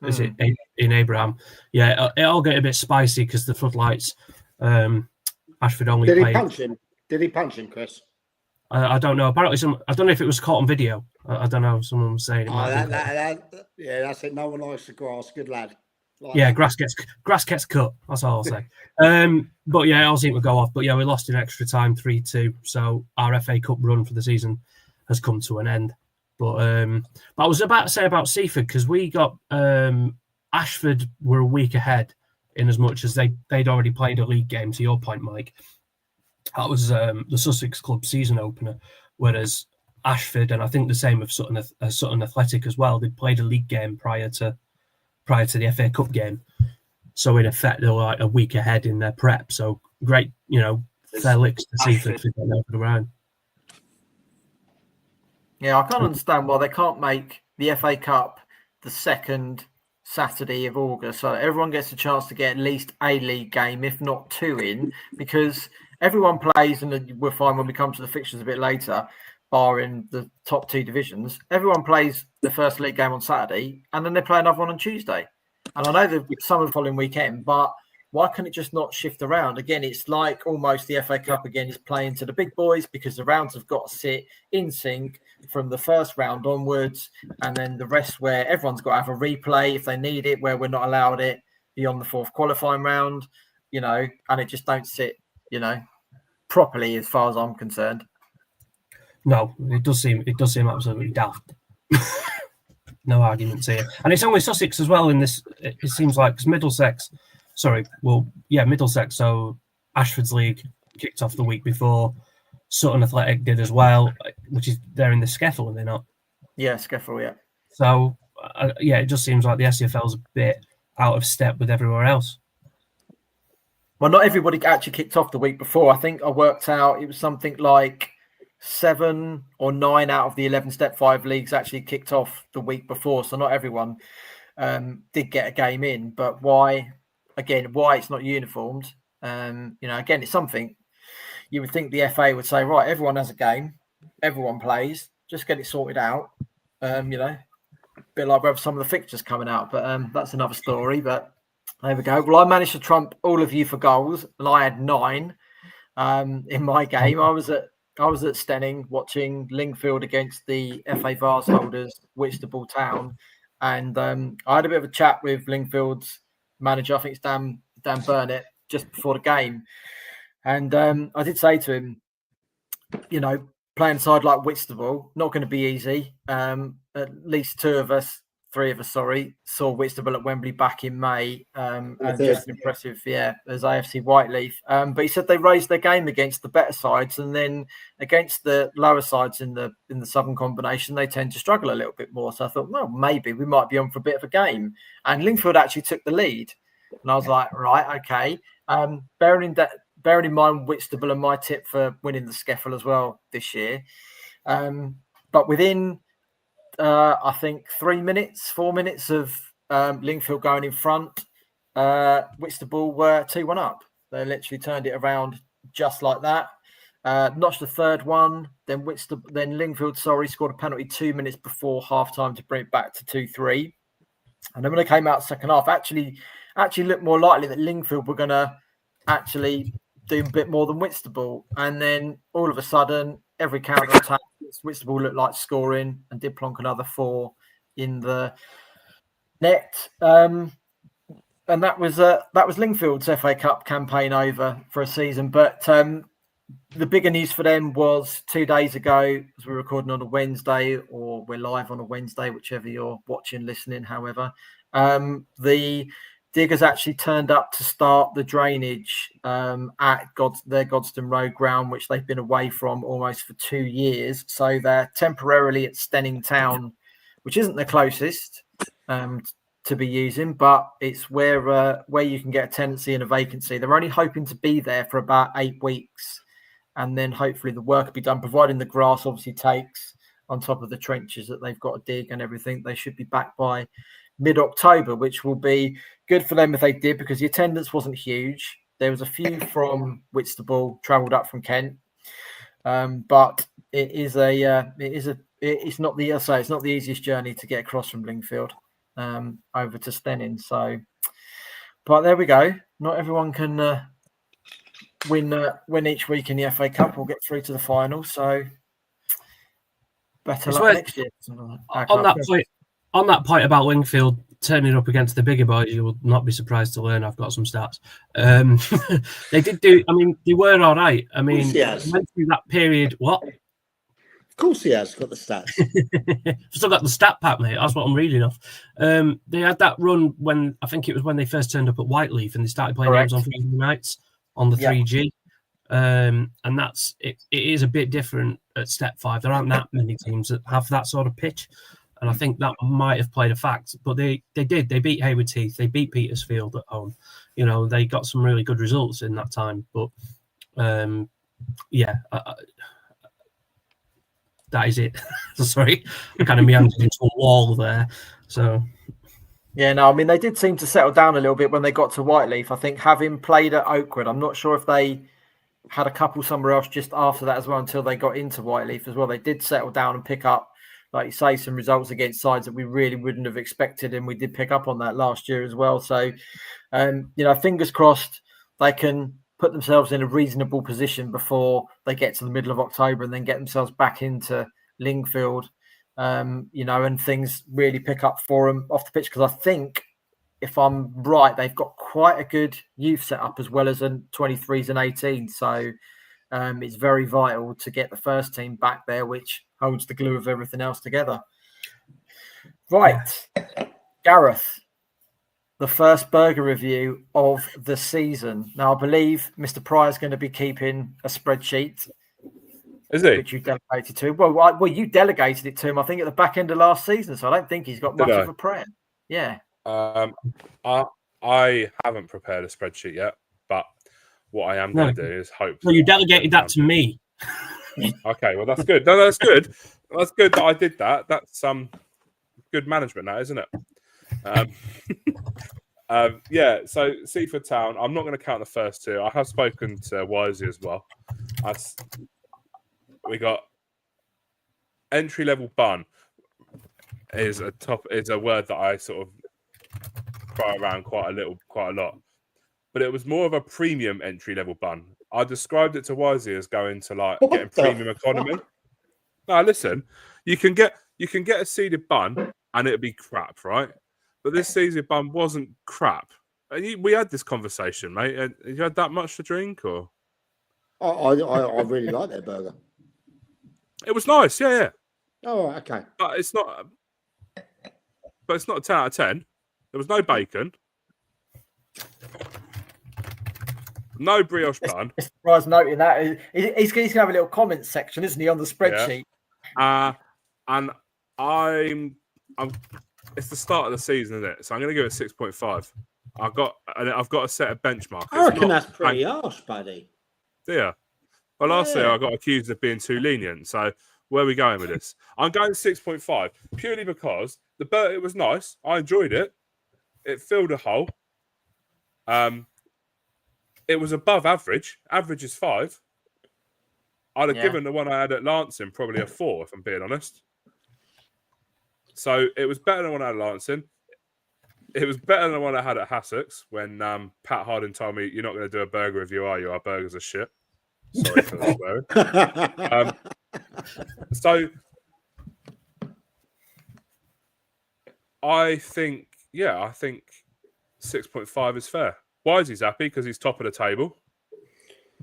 Is it in Abraham? Yeah, it all got a bit spicy because the floodlights. Ashford only Did played. he punch him? Did he punch him, Chris? I don't know. Apparently, I don't know if it was caught on video. I don't know. Someone was saying it. Yeah, that's it. No one likes the grass. Good lad. Grass gets cut. That's all I'll say. But yeah, it all seemed to go off. But yeah, we lost in extra time, 3-2. So our FA Cup run for the season has come to an end. But I was about to say about Seaford because we got Ashford were a week ahead in as much as they'd already played a league game. To your point, Mike. That was the Sussex club season opener, whereas Ashford, and I think the same with Sutton Athletic as well, they'd played a league game prior to the FA Cup game. So in effect, they were like a week ahead in their prep. So great, fair licks to Seaford for getting over the round. Yeah, I can't understand why they can't make the FA Cup the second Saturday of August, so everyone gets a chance to get at least a league game, if not two in, because everyone plays, and we'll find when we come to the fixtures a bit later, barring the top two divisions, everyone plays the first league game on Saturday, and then they play another one on Tuesday. And I know there's some of the following weekend, but why can it just not shift around? Again, it's like almost the FA Cup again is playing to the big boys because the rounds have got to sit in sync from the first round onwards, and then the rest where everyone's got to have a replay if they need it, where we're not allowed it beyond the fourth qualifying round, and it just don't sit, properly as far as I'm concerned. No, it does seem absolutely daft. no arguments here. And it's only Sussex as well in this. It seems like because Middlesex. So Ashford's League kicked off the week before. Sutton Athletic did as well, which is they're in the SCEFL, are they not? Yeah, SCEFL, yeah. So it just seems like the SCFL's a bit out of step with everywhere else. Well, not everybody actually kicked off the week before. I think I worked out it was something like 7 or 9 out of the 11 Step 5 leagues actually kicked off the week before. So not everyone did get a game in. But why it's not uniformed? Again, it's something you would think the FA would say, right, everyone has a game, everyone plays, just get it sorted out. A bit like with some of the fixtures coming out, but that's another story. But there we go. Well, I managed to trump all of you for goals, and I had 9 in my game. I was at Stenning watching Lingfield against the FA Vase holders, Whitstable Town, and I had a bit of a chat with Lingfield's manager. I think it's Dan Burnett just before the game, and I did say to him, playing side like Whitstable, not going to be easy. At least 3 of us, saw Whitstable at Wembley back in May, and just impressive, as AFC Whiteleaf. But he said they raised their game against the better sides, and then against the lower sides in the Southern Combination, they tend to struggle a little bit more. So I thought, well, maybe we might be on for a bit of a game. And Lingfield actually took the lead, and I was like, right, okay. Bearing in mind Whitstable and my tip for winning the SCEFL as well this year. But within, I think, 4 minutes of Lingfield going in front, Whitstable were 2-1 up. They literally turned it around just like that. Notched the third one. Then Lingfield, scored a penalty 2 minutes before half-time to bring it back to 2-3. And then when they came out second half, actually looked more likely that Lingfield were going to actually do a bit more than Whitstable. And then all of a sudden, every counter attack, Whitstable looked like scoring and did plonk another 4 in the net. And that was Lingfield's FA Cup campaign over for a season. But the bigger news for them was 2 days ago, as we're recording on a Wednesday, or we're live on a Wednesday, whichever you're watching, listening, however. The Diggers actually turned up to start the drainage at their Godstone Road ground, which they've been away from almost for 2 years. So they're temporarily at Stenning Town, which isn't the closest to be using, but it's where you can get a tenancy and a vacancy. They're only hoping to be there for about 8 weeks, and then hopefully the work will be done, providing the grass obviously takes on top of the trenches that they've got to dig and everything. They should be back by mid-October, which will be good for them if they did, because the attendance wasn't huge. There was a few from Whitstable travelled up from Kent, but it's not the easiest journey to get across from Lingfield over to Stenning. So, but there we go. Not everyone can win each week in the FA Cup or get through to the final. So better luck next year. On that point about Lingfield turning up against the bigger boys, you will not be surprised to learn I've got some stats. They did do. I mean, they were all right. I mean, went through that period. What? Of course, he has got the stats. Still got the stat pack, mate. That's what I'm reading off. They had that run when I think it was when they first turned up at Whiteleaf and they started playing games on Friday nights on the 3G. And that's it. It is a bit different at Step 5. There aren't that many teams that have that sort of pitch. And I think that might have played a fact, but they did. They beat Hayward Heath. They beat Petersfield at home. They got some really good results in that time. But that is it. Sorry, I kind of meandered into a wall there. So yeah, no, I mean they did seem to settle down a little bit when they got to Whiteleaf. I think having played at Oakwood, I'm not sure if they had a couple somewhere else just after that as well until they got into Whiteleaf as well. They did settle down and pick up, like you say, some results against sides that we really wouldn't have expected, and we did pick up on that last year as well. So, fingers crossed they can put themselves in a reasonable position before they get to the middle of October and then get themselves back into Lingfield, and things really pick up for them off the pitch. Because I think, if I'm right, they've got quite a good youth set up as well as a 23s and 18s. So it's very vital to get the first team back there, which holds the glue of everything else together. Right, Gareth, the first burger review of the season. Now, I believe Mr. Pryor's going to be keeping a spreadsheet. Is he? Which you delegated to. Well, you delegated it to him, I think, at the back end of last season. So I don't think he's got much of a prayer. Yeah. I haven't prepared a spreadsheet yet, but what I am going to do is hope. Well, you delegated that to me. Okay, well that's good. No, that's good. That's good that I did that. That's good management, that isn't it? Yeah. So Seaford Town. I'm not going to count the first two. I have spoken to Wisey as well. We got entry level bun is a word that I sort of throw around quite a lot. But it was more of a premium entry level bun. I described it to Wisey as going to getting premium economy. Now listen, you can get a seeded bun and it'd be crap, right? But this seeded bun wasn't crap. And we had this conversation, mate. And you had that much to drink, or? I really like their burger. It was nice, yeah. Oh, okay. But it's not a 10 out of 10. There was no bacon. No brioche bun. Mr. Pryor's noting that. He's going to have a little comment section, isn't he, on the spreadsheet? Yeah. And it's the start of the season, isn't it? So I'm going to give it 6.5. I've got to set a benchmark. I reckon that's pretty harsh, buddy. Yeah. Well, last year I got accused of being too lenient. So where are we going with this? I'm going 6.5 purely because it was nice. I enjoyed it. It filled a hole. It was above average. Average is 5. I'd have given the one I had at Lancing probably a 4, if I'm being honest. So it was better than the one I had at Lancing. It was better than the one I had at Sussex when Pat Harding told me, "You're not going to do a burger review, are you? Our burgers are shit." Sorry for the swearing. So I think 6.5 is fair. Why is he happy? Because he's top of the table.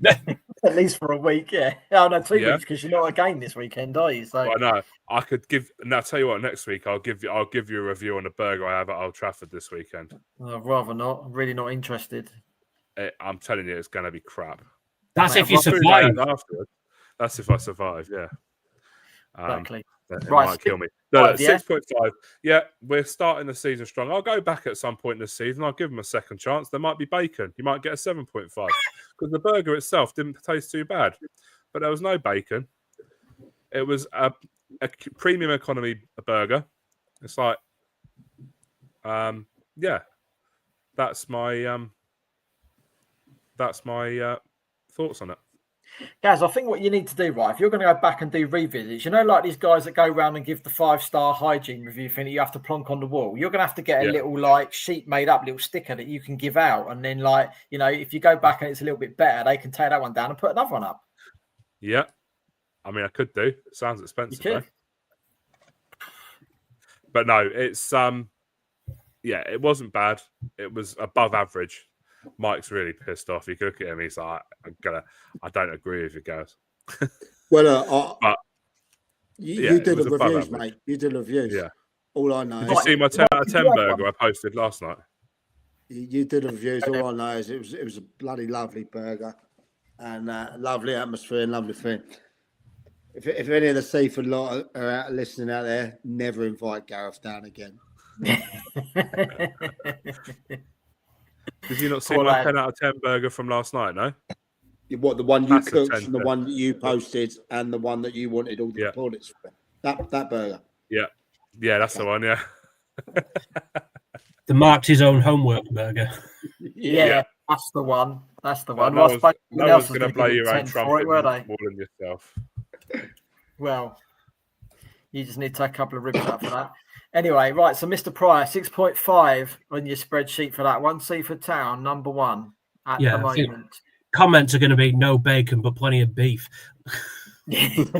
At least for a week, yeah. Oh, no, 2 weeks, because you're not a game this weekend, are you? So well, I know. I could give. Now, I'll tell you what. Next week, I'll give you a review on the burger I have at Old Trafford this weekend. I'd rather not. I'm really not interested. I'm telling you, it's going to be crap. That's if you survive. Afterwards. That's if I survive. Yeah. Exactly. It Right, might kill me. No, 6.5. Yeah, we're starting the season strong. I'll go back at some point in the season. I'll give them a second chance. There might be bacon. You might get a 7.5 because the burger itself didn't taste too bad, but there was no bacon. It was a premium economy burger. It's like, yeah, that's my thoughts on it. Guys, I think what you need to do, right, if you're going to go back and do revisits, like these guys that go around and give the 5-star hygiene review thing that you have to plonk on the wall, you're going to have to get a little sheet made up, little sticker that you can give out. And then if you go back and it's a little bit better, they can take that one down and put another one up. Yeah. I mean, I could do. It sounds expensive, you could. Though. But no, it's it wasn't bad. It was above average. Mike's really pissed off. You could look at him. He's like, I don't agree with you guys. Well, but you did the reviews, mate. You did the reviews. Yeah. All I know. Did you see my 10 out of 10 burger I posted last night? You did the reviews. All I know is it was a bloody lovely burger and lovely atmosphere and lovely thing. If any of the Seaford lot are listening out there, never invite Gareth down again. Did you not see my 10 out of 10 burger from last night, no? What, the one you cooked and the one that you posted and the one that you wanted all the plaudits for? That burger? Yeah. Yeah, that's the one, yeah. The marked his own homework burger. Yeah, that's the one. That's the one. No one's going to blow your own trumpet more than yourself. Well, you just need to take a couple of ribs out for that. Anyway, right, so Mr. Pryor, 6.5 on your spreadsheet for that one. Seaford Town, number 1 at the moment. Comments are going to be no bacon, but plenty of beef. yeah,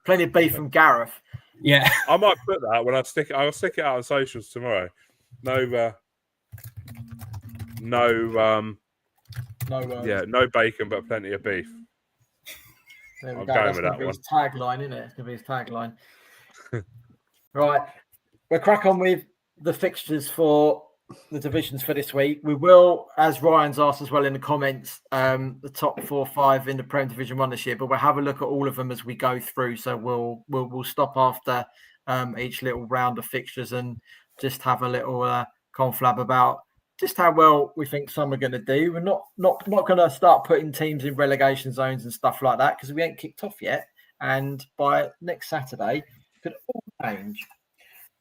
plenty of beef from Gareth. Yeah. I might put that when I'll stick it out on socials tomorrow. No bacon, but plenty of beef. I'm going with that one. His tagline, isn't it? It's going to be his tagline. Right. We'll crack on with the fixtures for the divisions for this week. We will, as Ryan's asked as well in the comments, the top 4 or 5 in the Prem Division 1 this year, but we'll have a look at all of them as we go through. So we'll stop after each little round of fixtures and just have a little conflab about just how well we think some are going to do. We're not going to start putting teams in relegation zones and stuff like that because we ain't kicked off yet. And by next Saturday, it could all change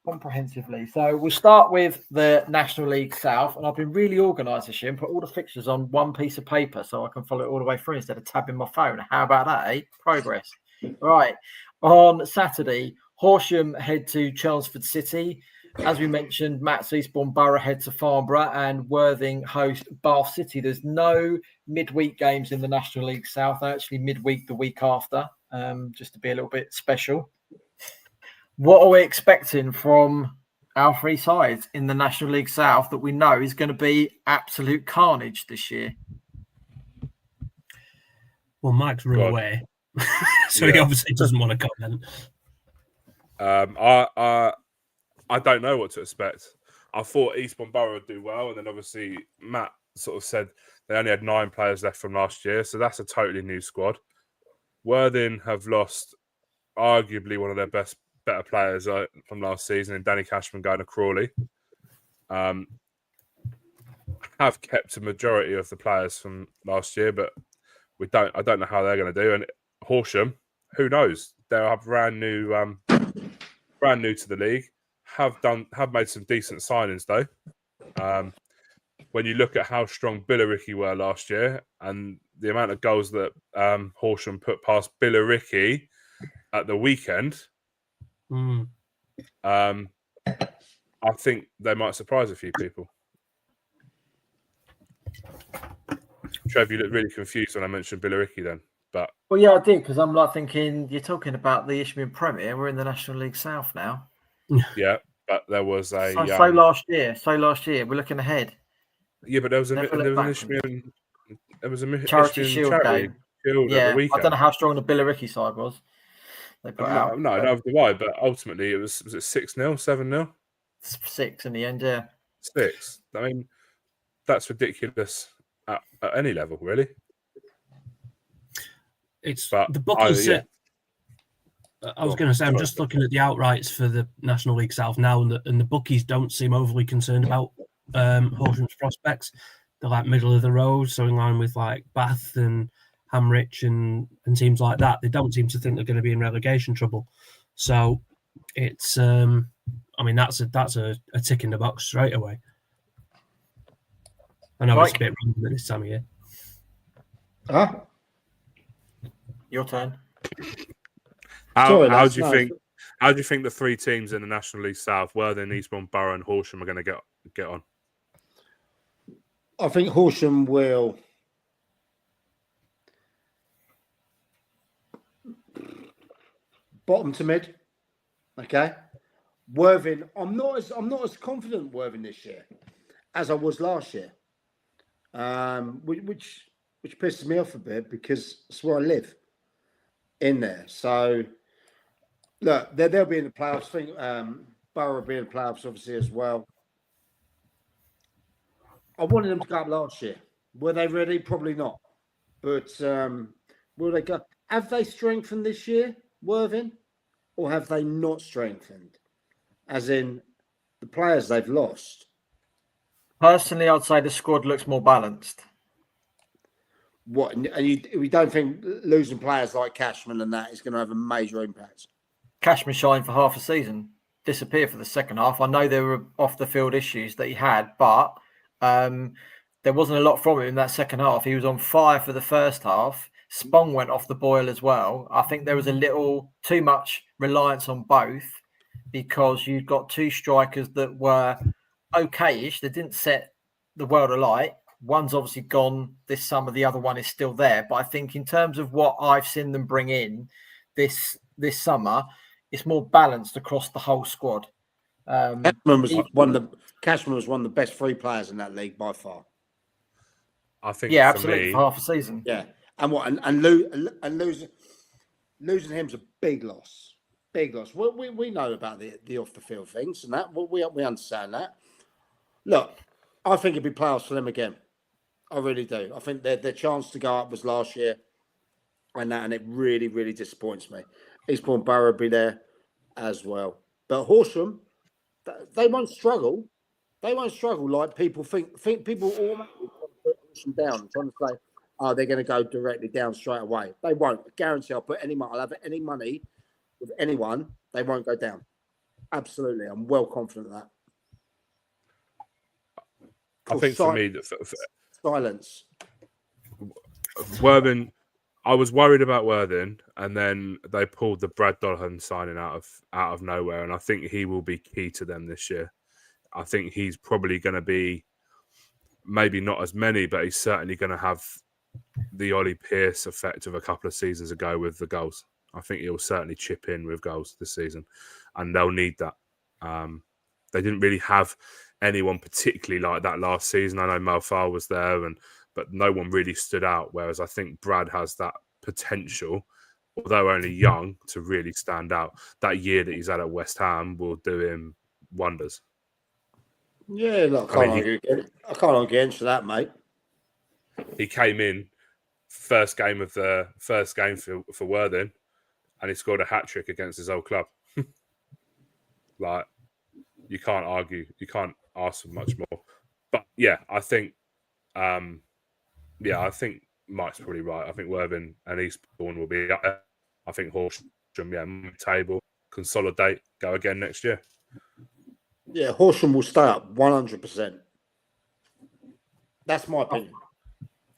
comprehensively. So we'll start with the National League South, and I've been really organised this year and put all the fixtures on one piece of paper so I can follow it all the way through instead of tabbing my phone. How about that, eh? Progress. Right. On Saturday, Horsham head to Chelmsford City. As we mentioned, Matt's Eastbourne Borough head to Farnborough and Worthing host Bath City. There's no midweek games in the National League South, actually midweek the week after, just to be a little bit special. What are we expecting from our 3 sides in the National League South that we know is going to be absolute carnage this year? Well, Mike's run away, so he obviously doesn't want to comment. I don't know what to expect. I thought Eastbourne Borough would do well, and then obviously Matt sort of said they only had 9 players left from last year, so that's a totally new squad. Worthing have lost arguably one of their better players from last season, and Danny Cashman going to Crawley. Have kept a majority of the players from last year, but I don't know how they're going to do. And Horsham, who knows? They're brand new to the league. Have made some decent signings though. When you look at how strong Billericay were last year and the amount of goals that Horsham put past Billericay at the weekend, I think they might surprise a few people. Trev, you look really confused when I mentioned Billericay then. But well, yeah, I did, because I'm like thinking you're talking about the Isthmian Premier. We're in the National League South now. Yeah, but there was a so last year. We're looking ahead. Yeah, but there was an Isthmian. There was a Charity Isthmian Shield game. At the weekend. I don't know how strong the Billericay side was. They put out. No, neither do I. But ultimately, it was it 6-0, 7-0? 6 in the end, yeah. 6. I mean, that's ridiculous at any level, really. The bookies. I was going to say, I'm just looking at the outrights for the National League South now, and the bookies don't seem overly concerned about Horsham's prospects. They're like middle of the road, so in line with like Bath and Hamrich and teams like that. They don't seem to think they're going to be in relegation trouble. So it's, I mean, that's a tick in the box straight away. I know it's a bit random at this time of year. Your turn. How do you think the 3 teams in the National League South, Worthing, Eastbourne Borough, and Horsham, are going to get on? I think Horsham will bottom to mid. Okay. Worthing, I'm not as confident Worthing this year as I was last year. Which pisses me off a bit because it's where I live in there. So look, they'll be in the playoffs. I think Borough will be in the playoffs obviously as well. I wanted them to go up last year. Were they ready? Probably not. But will they go? Have they strengthened this year, Worthing? Or have they not strengthened? As in the players they've lost. Personally, I'd say the squad looks more balanced. What? And we don't think losing players like Cashman and that is going to have a major impact? Cashman shined for half a season, disappeared for the second half. I know there were off-the-field issues that he had, but there wasn't a lot from him in that second half. He was on fire for the first half. Spong went off the boil as well. I think there was a little too much reliance on both because you've got 2 strikers that were okay-ish. They didn't set the world alight. One's obviously gone this summer. The other one is still there. But I think in terms of what I've seen them bring in this summer, it's more balanced across the whole squad. Cashman was one of the best 3 players in that league by far. I think, absolutely, for half a season. Yeah, and losing him's a big loss. Big loss. We know about the off the field things and that. We understand that. Look, I think it'd be playoffs for them again. I really do. I think their chance to go up was last year, and it really, really disappoints me. Eastbourne Borough will be there as well, but Horsham, they won't struggle. They won't struggle like people think. People automatically put Horsham down, trying to say, "Oh, they're going to go directly down straight away." They won't. I guarantee. I'll have any money with anyone. They won't go down. Absolutely, I'm well confident of that. I think for me, silence. Worthing, I was worried about Worthing, and then they pulled the Brad Donohan signing out of nowhere, and I think he will be key to them this year. I think he's probably going to be maybe not as many, but he's certainly going to have the Ollie Pearce effect of a couple of seasons ago with the goals. I think he'll certainly chip in with goals this season, and they'll need that. They didn't really have anyone particularly like that last season. I know Malfar was there, but no one really stood out, whereas I think Brad has that potential, although only young, to really stand out. That year that he's had at West Ham will do him wonders. Yeah, look, I can't argue against that, mate. He came in first game for Worthing, and he scored a hat-trick against his old club. Like, you can't argue. You can't ask for much more. But yeah, I think Mike's probably right. I think Worthing and Eastbourne will be up there. I think Horsham, mid-table, consolidate, go again next year. Yeah, Horsham will stay up 100%. That's my opinion.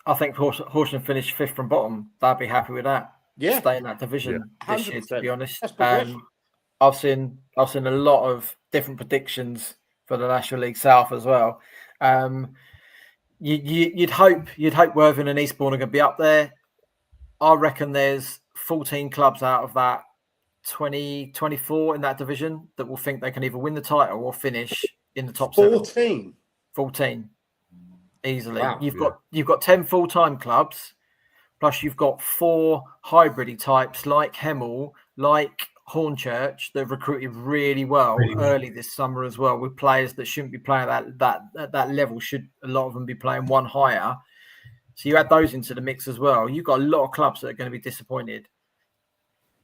I think Horsham finished 5th from bottom. They'd be happy with that. Yeah, stay in that division this year. To be honest, I've seen a lot of different predictions for the National League South as well. You'd hope Worthing and Eastbourne are going to be up there. I reckon there's 14 clubs out of that 24 in that division that will think they can either win the title or finish in the top 7. 14 easily. Wow. You've got 10 full-time clubs, plus you've got 4 hybrid types like Hemel, like Hornchurch, that have recruited really well early this summer as well, with players that shouldn't be playing at that level. Should a lot of them be playing one higher? So you add those into the mix as well. You've got a lot of clubs that are going to be disappointed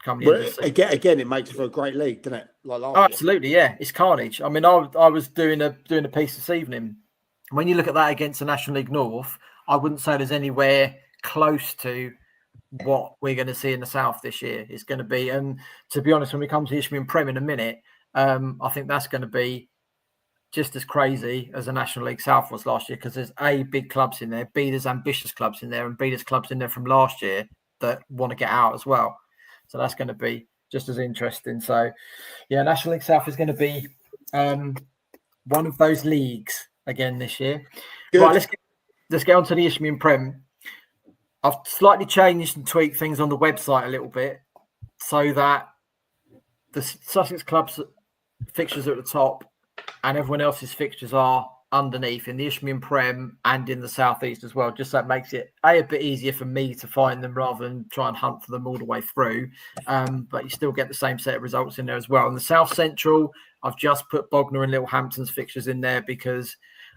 coming in. Again, it makes for a great league, doesn't it? Like last year. Absolutely, yeah. It's carnage. I mean, I was doing a piece this evening. When you look at that against the National League North, I wouldn't say there's anywhere close to what we're going to see in the South this year. It's going to be, and to be honest, when we come to the Isthmian Prem in a minute, I think that's going to be just as crazy as the National League South was last year, because there's A, big clubs in there, B, there's ambitious clubs in there, and B, there's clubs in there from last year that want to get out as well. So that's going to be just as interesting. So, yeah, National League South is going to be one of those leagues again this year. Good. Right, let's get on to the Isthmian Prem. I've slightly changed and tweaked things on the website a little bit so that the Sussex club's fixtures are at the top and everyone else's fixtures are underneath in the Isthmian Prem and in the Southeast as well. Just so it makes it a bit easier for me to find them rather than try and hunt for them all the way through. But you still get the same set of results in there as well. In the South Central, I've just put Bognor and Littlehampton's fixtures in there because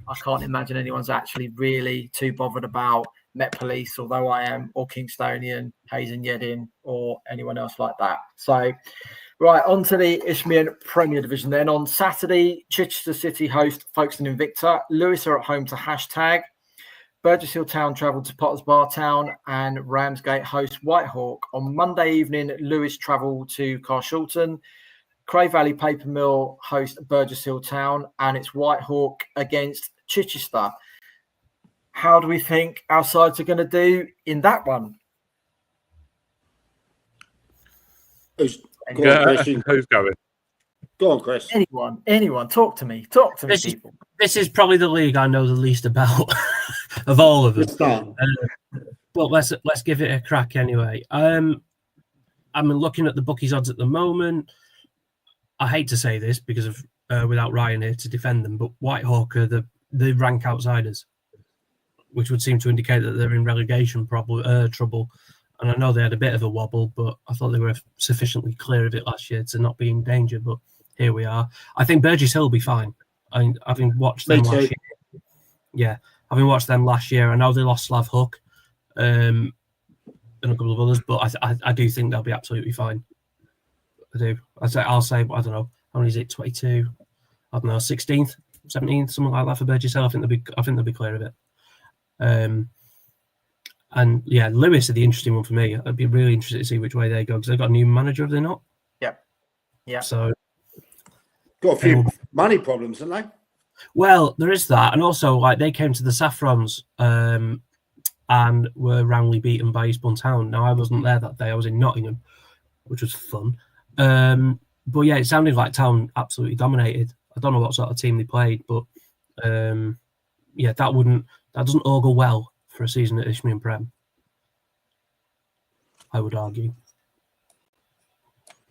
I can't imagine anyone's actually really too bothered about Met Police, although I am, or Kingstonian, Hayes and Yedding, or anyone else like that. So, right, on to the Isthmian Premier Division then. On Saturday, Chichester City host Folkestone Invicta. Lewis are at home to Hashtag. Burgess Hill Town travel to Potters Bar Town, and Ramsgate host Whitehawk. On Monday evening, Lewis travel to Carshalton. Cray Valley Paper Mill host Burgess Hill Town, and it's Whitehawk against Chichester. How do we think our sides are going to do in that one? Who's going? Go on, Chris. Anyone. Talk to me. People. This is probably the league I know the least about of all of them. But let's give it a crack anyway. I'm looking at the bookies odds at the moment. I hate to say this because of without Ryan here to defend them, but Whitehawk are the rank outsiders, which would seem to indicate that they're in relegation trouble. And I know they had a bit of a wobble, but I thought they were sufficiently clear of it last year to not be in danger. But here we are. I think Burgess Hill will be fine. Having watched them last year. Yeah, having watched them last year, I know they lost Slav Hook and a couple of others, but I do think they'll be absolutely fine. I do. I'll say, I don't know, how many is it? 22? I don't know, 16th, 17th, something like that for Burgess Hill. I think they'll be clear of it. And yeah, Lewis are the interesting one for me. I'd be really interested to see which way they go because they've got a new manager, have they not? Yeah. So got a few money problems, haven't they? Well, there is that, and also like they came to the Saffrons and were roundly beaten by Eastbourne Town. Now I wasn't there that day; I was in Nottingham, which was fun. But yeah, it sounded like Town absolutely dominated. I don't know what sort of team they played, but yeah, that doesn't augur well for a season at Isthmian Prem, I would argue.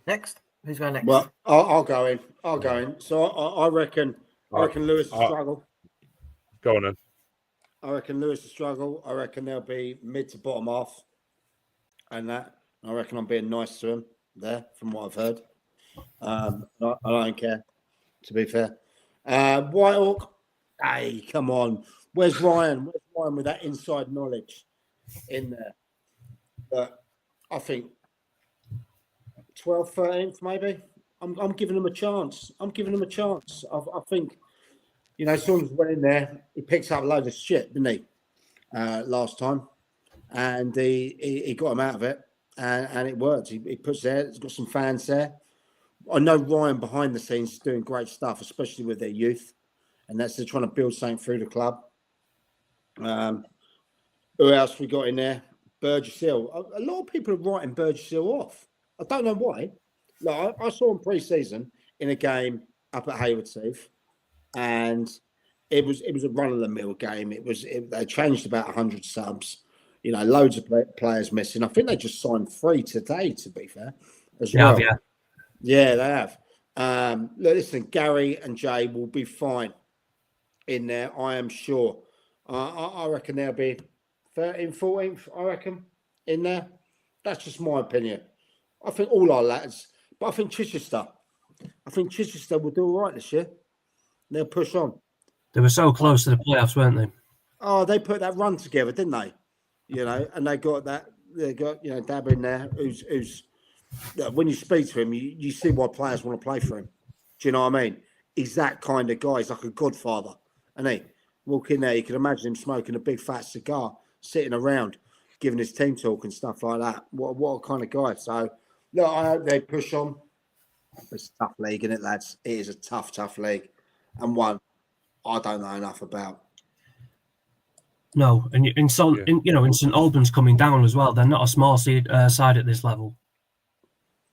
Next, who's going next? Well, I'll go in. I'll go in. So I reckon Lewis will struggle. Go on then. I reckon Lewis will struggle. I reckon they'll be mid to bottom half, and that. I reckon I'm being nice to them there, from what I've heard. I don't care, to be fair. Whitehawk, hey, come on. Where's Ryan? Where's Ryan with that inside knowledge in there? But I think 12th, 13th, maybe. I'm giving them a chance. I think, you know, someone went in there, he picked up a load of shit, didn't he, last time? And he got him out of it, and it worked. He puts there, he's got some fans there. I know Ryan behind the scenes is doing great stuff, especially with their youth, and they're trying to build something through the club. Who else we got in there? Burgess Hill. A lot of people are writing Burgess Hill off. I don't know why. Like, I saw him pre-season in a game up at Hayward Heath, and it was a run-of-the-mill game. They changed about 100 subs. You know, loads of players missing. I think they just signed 3 today, to be fair, as well. Yeah, they have. Look, listen, Gary and Jay will be fine in there, I am sure. I reckon they'll be 13th, 14th, I reckon, in there. That's just my opinion. I think all our lads, but I think Chichester will do all right this year. They'll push on. They were so close to the playoffs, weren't they? Oh, they put that run together, didn't they? You know, and they got, you know, Dab in there, who's when you speak to him, you see why players want to play for him. Do you know what I mean? He's that kind of guy. He's like a godfather. And he walk in there, you can imagine him smoking a big fat cigar, sitting around, giving his team talk and stuff like that. What a kind of guy. So, look, I hope they push on. It's a tough league, isn't it, lads? It is a tough league. And one I don't know enough about. No, and in St Albans coming down as well. They're not a small side at this level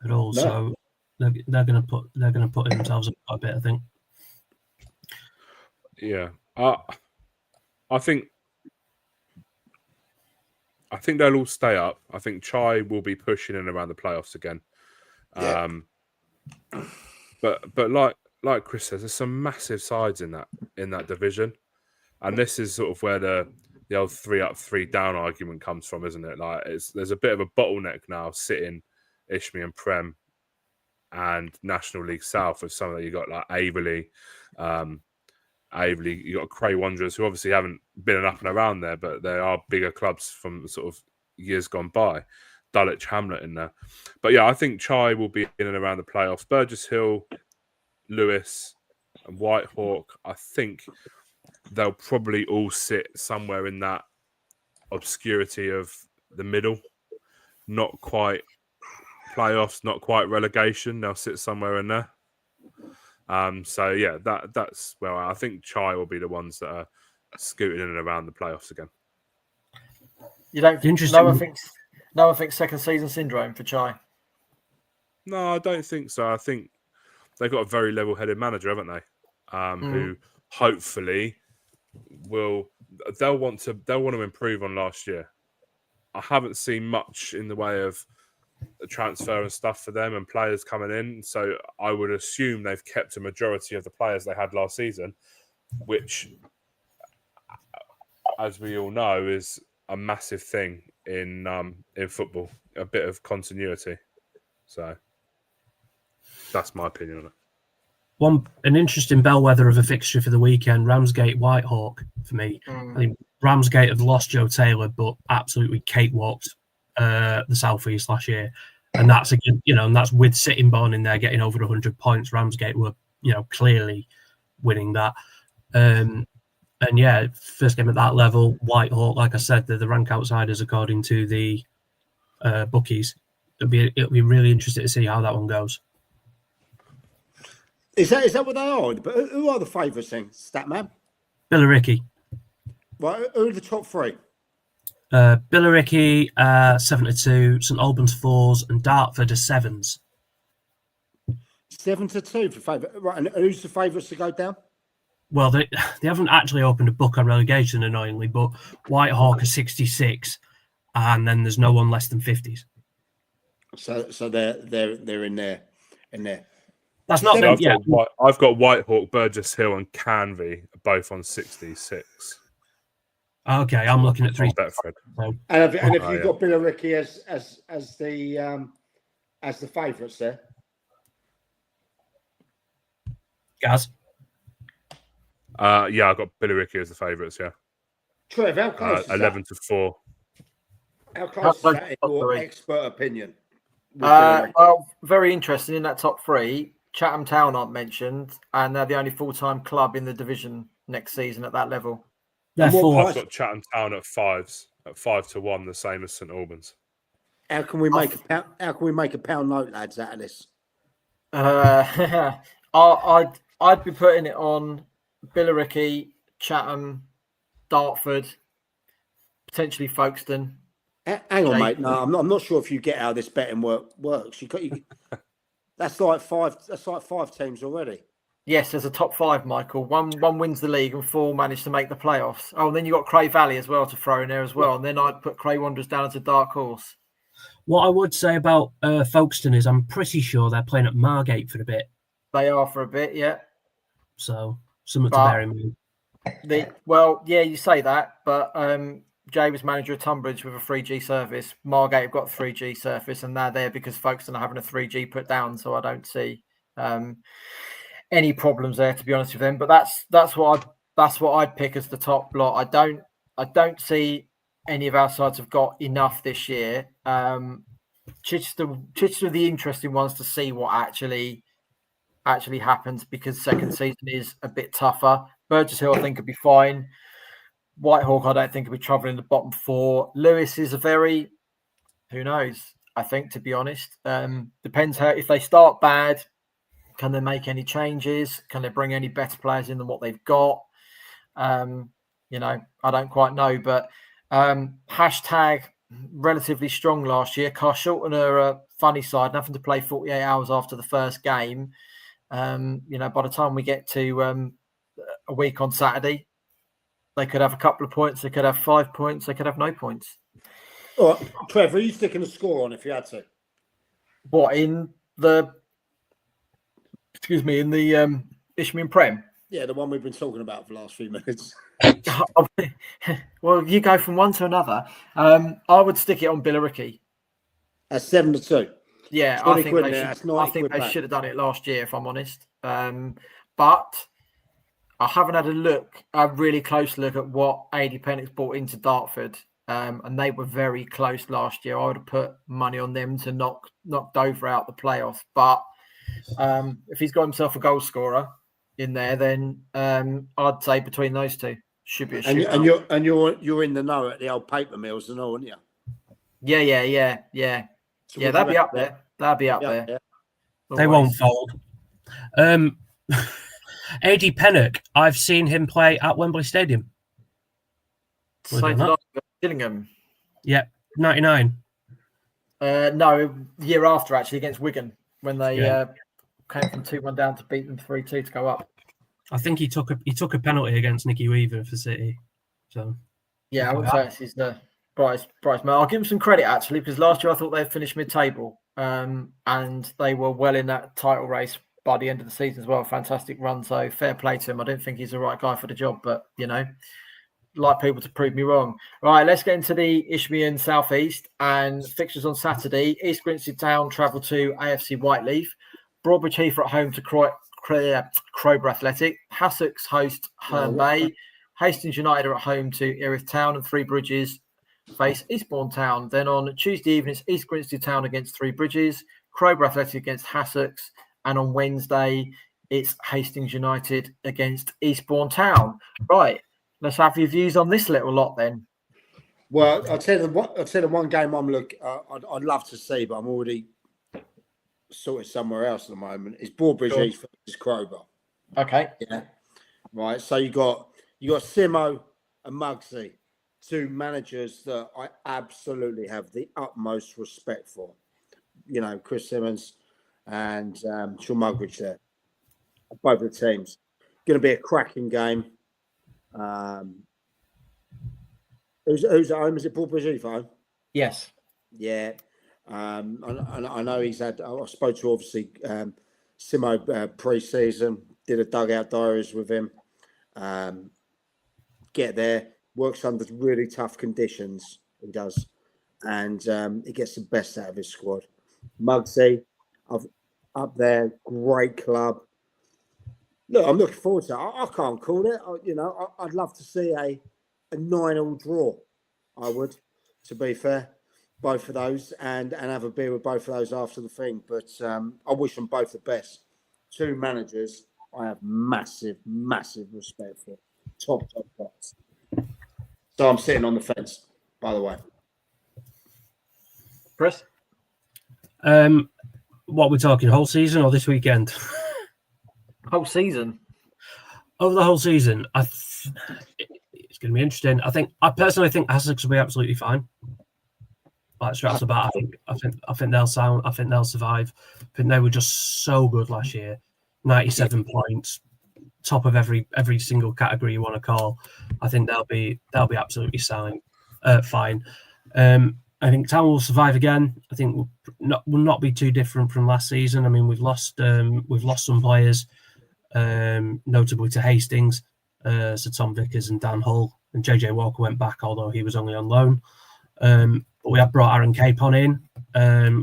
at all. No. So they're going to put themselves up a bit, I think. Yeah, I think they'll all stay up. I think Chai will be pushing in around the playoffs again. Yeah. But like Chris says, there's some massive sides in that division, and this is sort of where the old 3 up, 3 down argument comes from, isn't it? Like there's a bit of a bottleneck now sitting Isthmian Prem and National League South of some of you got like Averley, you got Cray Wanderers, who obviously haven't been up and around there, but they are bigger clubs from sort of years gone by. Dulwich Hamlet in there. But yeah, I think Chai will be in and around the playoffs. Burgess Hill, Lewis, and Whitehawk, I think they'll probably all sit somewhere in that obscurity of the middle. Not quite playoffs, not quite relegation. They'll sit somewhere in there. So yeah, that's where I think Chai will be the ones that are scooting in and around the playoffs again. You don't Noah thinks second season syndrome for Chai. No, I don't think so. I think they've got a very level-headed manager, haven't they? Who hopefully they'll want to improve on last year. I haven't seen much in the way of the transfer and stuff for them and players coming in. So I would assume they've kept a majority of the players they had last season, which, as we all know, is a massive thing in football, a bit of continuity. So that's my opinion on it. An interesting bellwether of a fixture for the weekend: Ramsgate Whitehawk for me. I think Ramsgate have lost Joe Taylor, but absolutely cakewalked the South East last year, and that's again, and that's with Sittingbourne in there getting over 100 points. Ramsgate were, clearly winning that. And yeah, first game at that level, Whitehawk, like I said, they're the rank outsiders according to the bookies. It'll be really interesting to see how that one goes. Is that what they are? But who are the favourites then, Statman? Billericay. Right, who are the top three? Billericay 7-2, St Albans 4s, and Dartford are 7s. 7-2 for favourite. Right, and who's the favourites to go down? Well, they haven't actually opened a book on relegation, annoyingly, but Whitehawk are 66, and then there's no one less than 50s. So they're in there. That's not. I've got Whitehawk, Burgess Hill, and Canvey both on 66. Okay, I'm looking at 3. Betfred. And have you got Billericay as the favourites there? Gaz? Yeah, I've got Billericay as the favourites, yeah. Trev, how close is 11-4. How close is that in your expert opinion? Well, very interesting in that top 3. Chatham Town aren't mentioned, and they're the only full-time club in the division next season at that level. They're 4. I've got Chatham Town at 5-1, the same as St Albans. How can we make a pound note, lads, out of this? I'd be putting it on Billericay, Chatham, Dartford, potentially Folkestone. Hang on, mate. No, I'm not sure if you get how this betting works. That's like 5 teams already. Yes, there's a top 5, Michael. One wins the league and 4 manage to make the playoffs. Oh, and then you got Cray Valley as well to throw in there as well. And then I'd put Cray Wanderers down as a dark horse. What I would say about Folkestone is I'm pretty sure they're playing at Margate for a bit. They are for a bit, yeah. So something to bear in mind. Well, yeah, you say that, but Jay was manager of Tunbridge with a 3G service. Margate have got a 3G service, and they're there because Folkestone are having a 3G put down. So I don't see any problems there, to be honest with them. But that's what I'd pick as the top lot. I don't see any of our sides have got enough this year. Chichester are the interesting ones to see what actually happens, because second season is a bit tougher. Burgess Hill, I think, could be fine. Whitehawk, I don't think will be trouble in the bottom 4. Lewis is who knows? I think, to be honest, depends if they start bad. Can they make any changes? Can they bring any better players in than what they've got? I don't quite know, but hashtag relatively strong last year. Carshalton are a funny side, having to play 48 hours after the first game. By the time we get to a week on Saturday, they could have a couple of points. They could have 5 points. They could have no points. All right, Trevor, are you sticking a score on if you had to? What, in the Isthmian Prem? Yeah, the one we've been talking about for the last few minutes. Well, you go from one to another. I would stick it on Billericay. At 7-2. Yeah, I think they should have done it last year, if I'm honest. But I haven't had a really close look at what AD Pennick's brought into Dartford, and they were very close last year. I would have put money on them to knock Dover out the playoffs. But if he's got himself a goal scorer in there, then I'd say between those two should be a shootout. And you're in the know at the old paper mills and all, aren't you? Yeah. So that'd be up there. That'd be up there. Yeah. They won't fold. AD Pennock, I've seen him play at Wembley Stadium. Gillingham. Yeah, 99. No, the year after, actually, against Wigan, when they came from 2-1 down to beat them 3-2 to go up. I think he took a penalty against Nicky Weaver for City. So yeah, I would say he's the brightest man. I'll give him some credit, actually, because last year I thought they'd finished mid-table, and they were well in that title race by the end of the season as well. Fantastic run, so fair play to him. I don't think he's the right guy for the job, but like people to prove me wrong. Right, let's get into the Isthmian South East and fixtures on Saturday. East Grinstead Town travel to AFC Whiteleaf. Broadbridge Heath are at home to Crowborough Athletic. Hassocks host Herne Bay. Hastings United are at home to Erith Town, and Three Bridges face Eastbourne Town. Then on Tuesday evening, it's East Grinstead Town against Three Bridges, Crowborough Athletic against Hassocks, and on Wednesday, it's Hastings United against Eastbourne Town. Right, let's have your views on this little lot then. Well, I'll tell you the one game I'd love to see, but I'm already sorted somewhere else at the moment. It's Broadbridge Heath versus Crowborough. Okay. Yeah. Right. So you got Simo and Muggsy, two managers that I absolutely have the utmost respect for. You know, Chris Simmons and Sean Mugridge there. Both the teams. Going to be a cracking game. Who's at home? Is it Broadbridge Heath home? Yes. Yeah. I know he's had. I spoke to obviously Simo pre-season. Did a dugout diaries with him. Get there, works under really tough conditions. He does, and he gets the best out of his squad. Muggsy, up there, great club. Look, I'm looking forward to it. I can't call it. I'd love to see a 9-9 draw. I would, to be fair. Both of those and have a beer with both of those after the thing. But I wish them both the best. Two managers I have massive, massive respect for. Top class. So I'm sitting on the fence, by the way. Chris? What we're talking, whole season or this weekend? Whole season. Over the whole season, it's going to be interesting. I personally think Essex will be absolutely fine. Like straight off the bat, I think they'll survive. I think they were just so good last year. 97 points, top of every single category you want to call. I think they'll be absolutely fine. I think Town will survive again. I think will not be too different from last season. I mean, we've lost some players, notably to Hastings, so Tom Vickers and Dan Hull, and JJ Walker went back, although he was only on loan. But we have brought Aaron Capon in.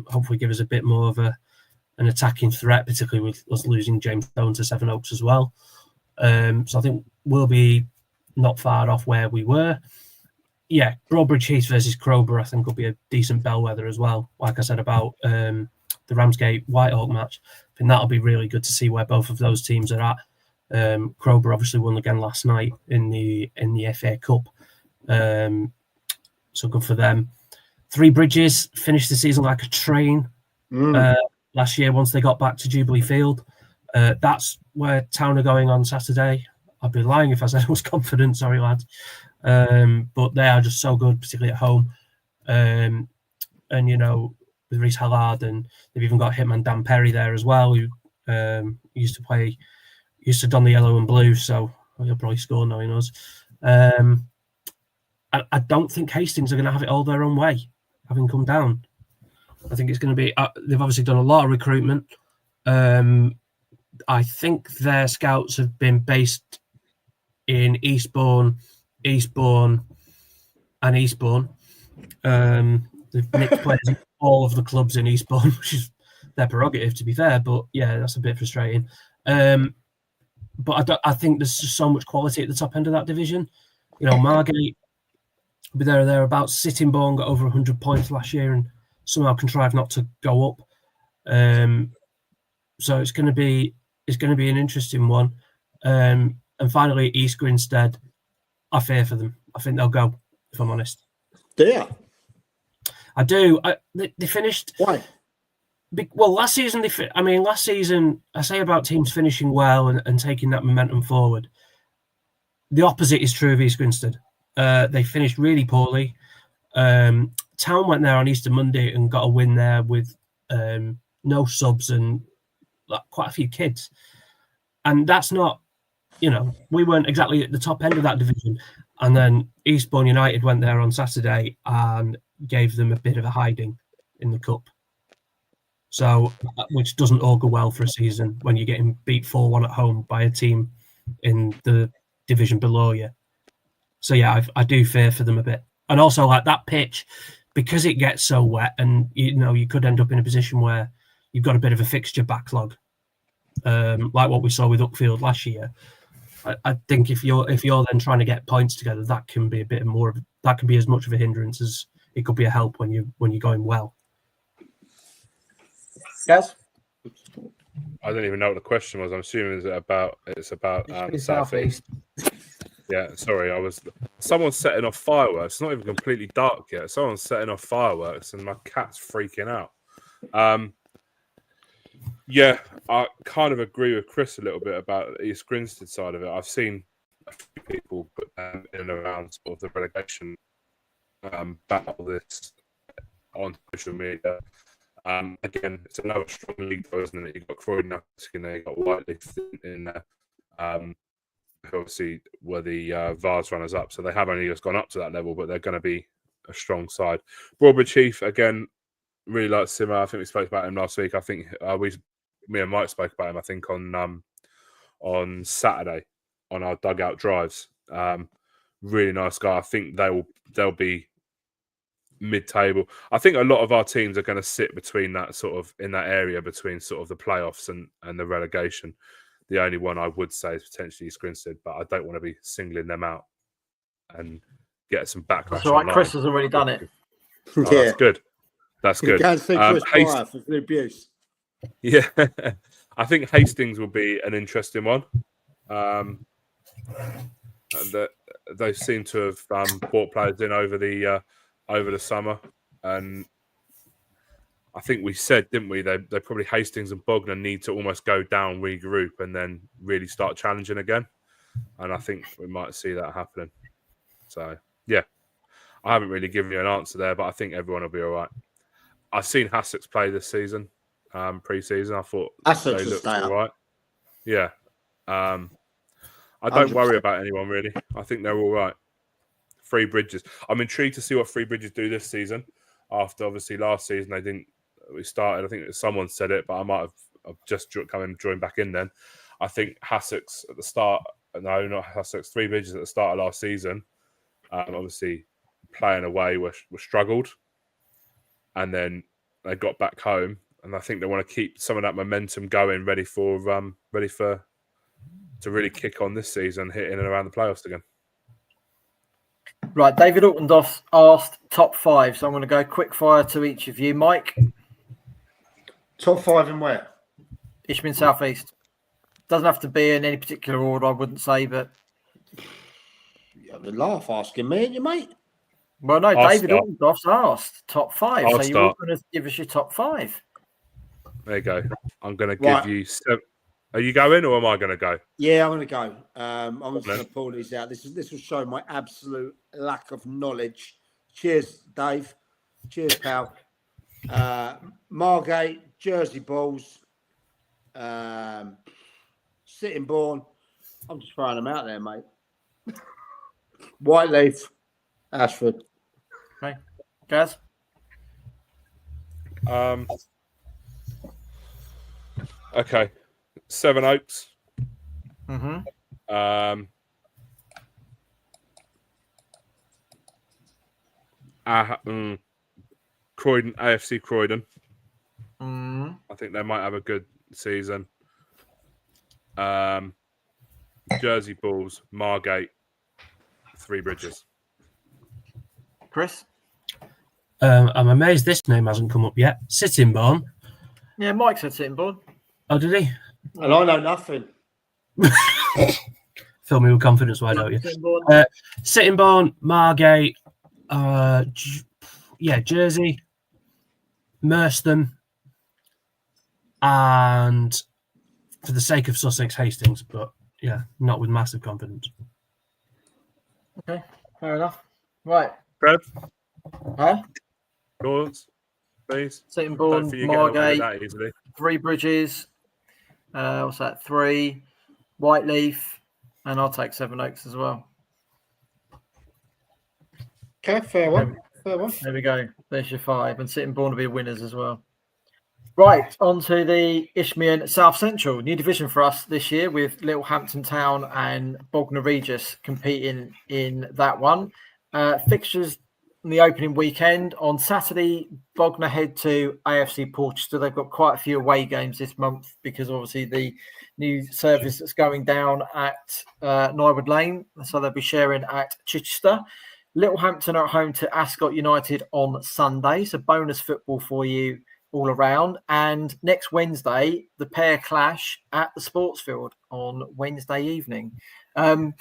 Hopefully, give us a bit more of an attacking threat, particularly with us losing James Stone to Sevenoaks as well. So I think we'll be not far off where we were. Yeah, Broadbridge Heath versus Crowborough, I think, will be a decent bellwether as well. Like I said about the Ramsgate Whitehawk match, I think that'll be really good to see where both of those teams are at. Crowborough obviously won again last night in the FA Cup, so good for them. Three Bridges finished the season like a train last year once they got back to Jubilee Field. That's where Town are going on Saturday. I'd be lying if I said I was confident. Sorry, lads. But they are just so good, particularly at home. And, with Reece Hallard, and they've even got Hitman Dan Perry there as well, who used to don the yellow and blue, so he'll probably score knowing us. I don't think Hastings are going to have it all their own way, having come down. I think it's going to be... they've obviously done a lot of recruitment. I think their scouts have been based in Eastbourne, and Eastbourne. They've nicked players in all of the clubs in Eastbourne, which is their prerogative, to be fair. But yeah, that's a bit frustrating. But I think there's just so much quality at the top end of that division. Margate, but they're thereabouts. Sittingbourne got over 100 points last year and somehow contrived not to go up. So it's going to be an interesting one. And finally, East Grinstead, I fear for them. I think they'll go, if I'm honest. Yeah, I do. They finished. Why? Well, last season, I say about teams finishing well and taking that momentum forward. The opposite is true of East Grinstead. They finished really poorly. Town went there on Easter Monday and got a win there with no subs and quite a few kids. And that's not, we weren't exactly at the top end of that division. And then Eastbourne United went there on Saturday and gave them a bit of a hiding in the cup. So, which doesn't augur well for a season when you're getting beat 4-1 at home by a team in the division below you. So yeah, I do fear for them a bit. And also like that pitch, because it gets so wet, and you could end up in a position where you've got a bit of a fixture backlog, like what we saw with Uckfield last year. I think if you're then trying to get points together, that can be a bit more of that can be as much of a hindrance as it could be a help when you're going well. Yes. I don't even know what the question was. I'm assuming it's about Southeast. Yeah, sorry, someone's setting off fireworks. It's not even completely dark yet. Someone's setting off fireworks and my cat's freaking out. Yeah, I kind of agree with Chris a little bit about the East Grinstead side of it. I've seen a few people put in and around sort of the relegation battle this on social media. Again, it's another strong league, though, isn't it? You've got Croydon, and you've got Whiteleaf in there. Who obviously were the Vars runners up, so they have only just gone up to that level, but they're going to be a strong side. Broadbridge Heath, again, really like Simmer. I think we spoke about him last week. I think me and Mike spoke about him, I think, on Saturday on our dugout drives. Really nice guy. I think they'll be mid-table. I think a lot of our teams are going to sit between that sort of in that area between sort of the playoffs and the relegation. The only one I would say is potentially East Grinstead, but I don't want to be singling them out and get some backlash. That's all right. Chris has already done it. Oh, yeah. That's good. That's good. You can't say Chris Pryor for the abuse. Yeah, I think Hastings will be an interesting one. They seem to have brought players in over the summer, and I think we said, didn't we? They probably Hastings and Bognor need to almost go down, regroup, and then really start challenging again. And I think we might see that happening. So yeah, I haven't really given you an answer there, but I think everyone will be all right. I've seen Sussex play this season, pre-season. I thought they looked all right. Yeah. I don't 100%. worry about anyone really. I think they're all right. Three Bridges. I'm intrigued to see what Three Bridges do this season. After obviously last season they didn't. We started. I think someone said it, but I might have just come and joined back in. Then I think Sussex at the start. No, not Sussex. Three Bridges at the start of last season. Obviously playing away were struggled, and then they got back home, and I think they want to keep some of that momentum going, ready to really kick on this season, hitting and around the playoffs again. Right, David Altendorf asked top five, so I'm going to go quick fire to each of you. Mike? Top five in where? Isthmian South East. Doesn't have to be in any particular order, I wouldn't say, but... You have a laugh asking me, ain't you, mate? Well, no, David Altendorf's asked top five, so you're going to give us your top five. There you go. I'm going to give you... Are you going or am I going to go? Yeah, I'm going to go. I'm just going to pull these out. This will show my absolute lack of knowledge. Cheers, Dave. Cheers, pal. Margate, Jersey Bulls, Sittingbourne. I'm just throwing them out there, mate. Whiteleaf, Ashford. Okay. Gaz? Okay. Seven Oaks. Mm-hmm. Croydon, AFC Croydon. Mm. I think they might have a good season. Jersey Bulls, Margate, Three Bridges. Chris? I'm amazed this name hasn't come up yet. Sittingbourne. Yeah, Mike said Sittingbourne. Oh, did he? And I know nothing. Fill me with confidence, why don't you? Sittingbourne, Margate, Jersey, Merstham, and for the sake of Sussex, Hastings, but yeah, not with massive confidence. Okay, fair enough. Right. Trev? Huh? Yours, please. Sittingbourne, Margate, Three Bridges. What's that? 3, Whiteleaf, and I'll take Seven Oaks as well. Okay, fair one. Fair one. There we go. There's your 5, and Sittingbourne will be winners as well. Right, on to the Isthmian South Central. New division for us this year with Littlehampton Town and Bognor Regis competing in that one. Fixtures on the opening weekend. On Saturday, Bognor head to AFC Porchester. They've got quite a few away games this month because obviously the new service that's going down at Nywood Lane. So they'll be sharing at Chichester. Littlehampton are at home to Ascot United on Sunday. So bonus football for you all around. And next Wednesday, the pair clash at the sports field on Wednesday evening. I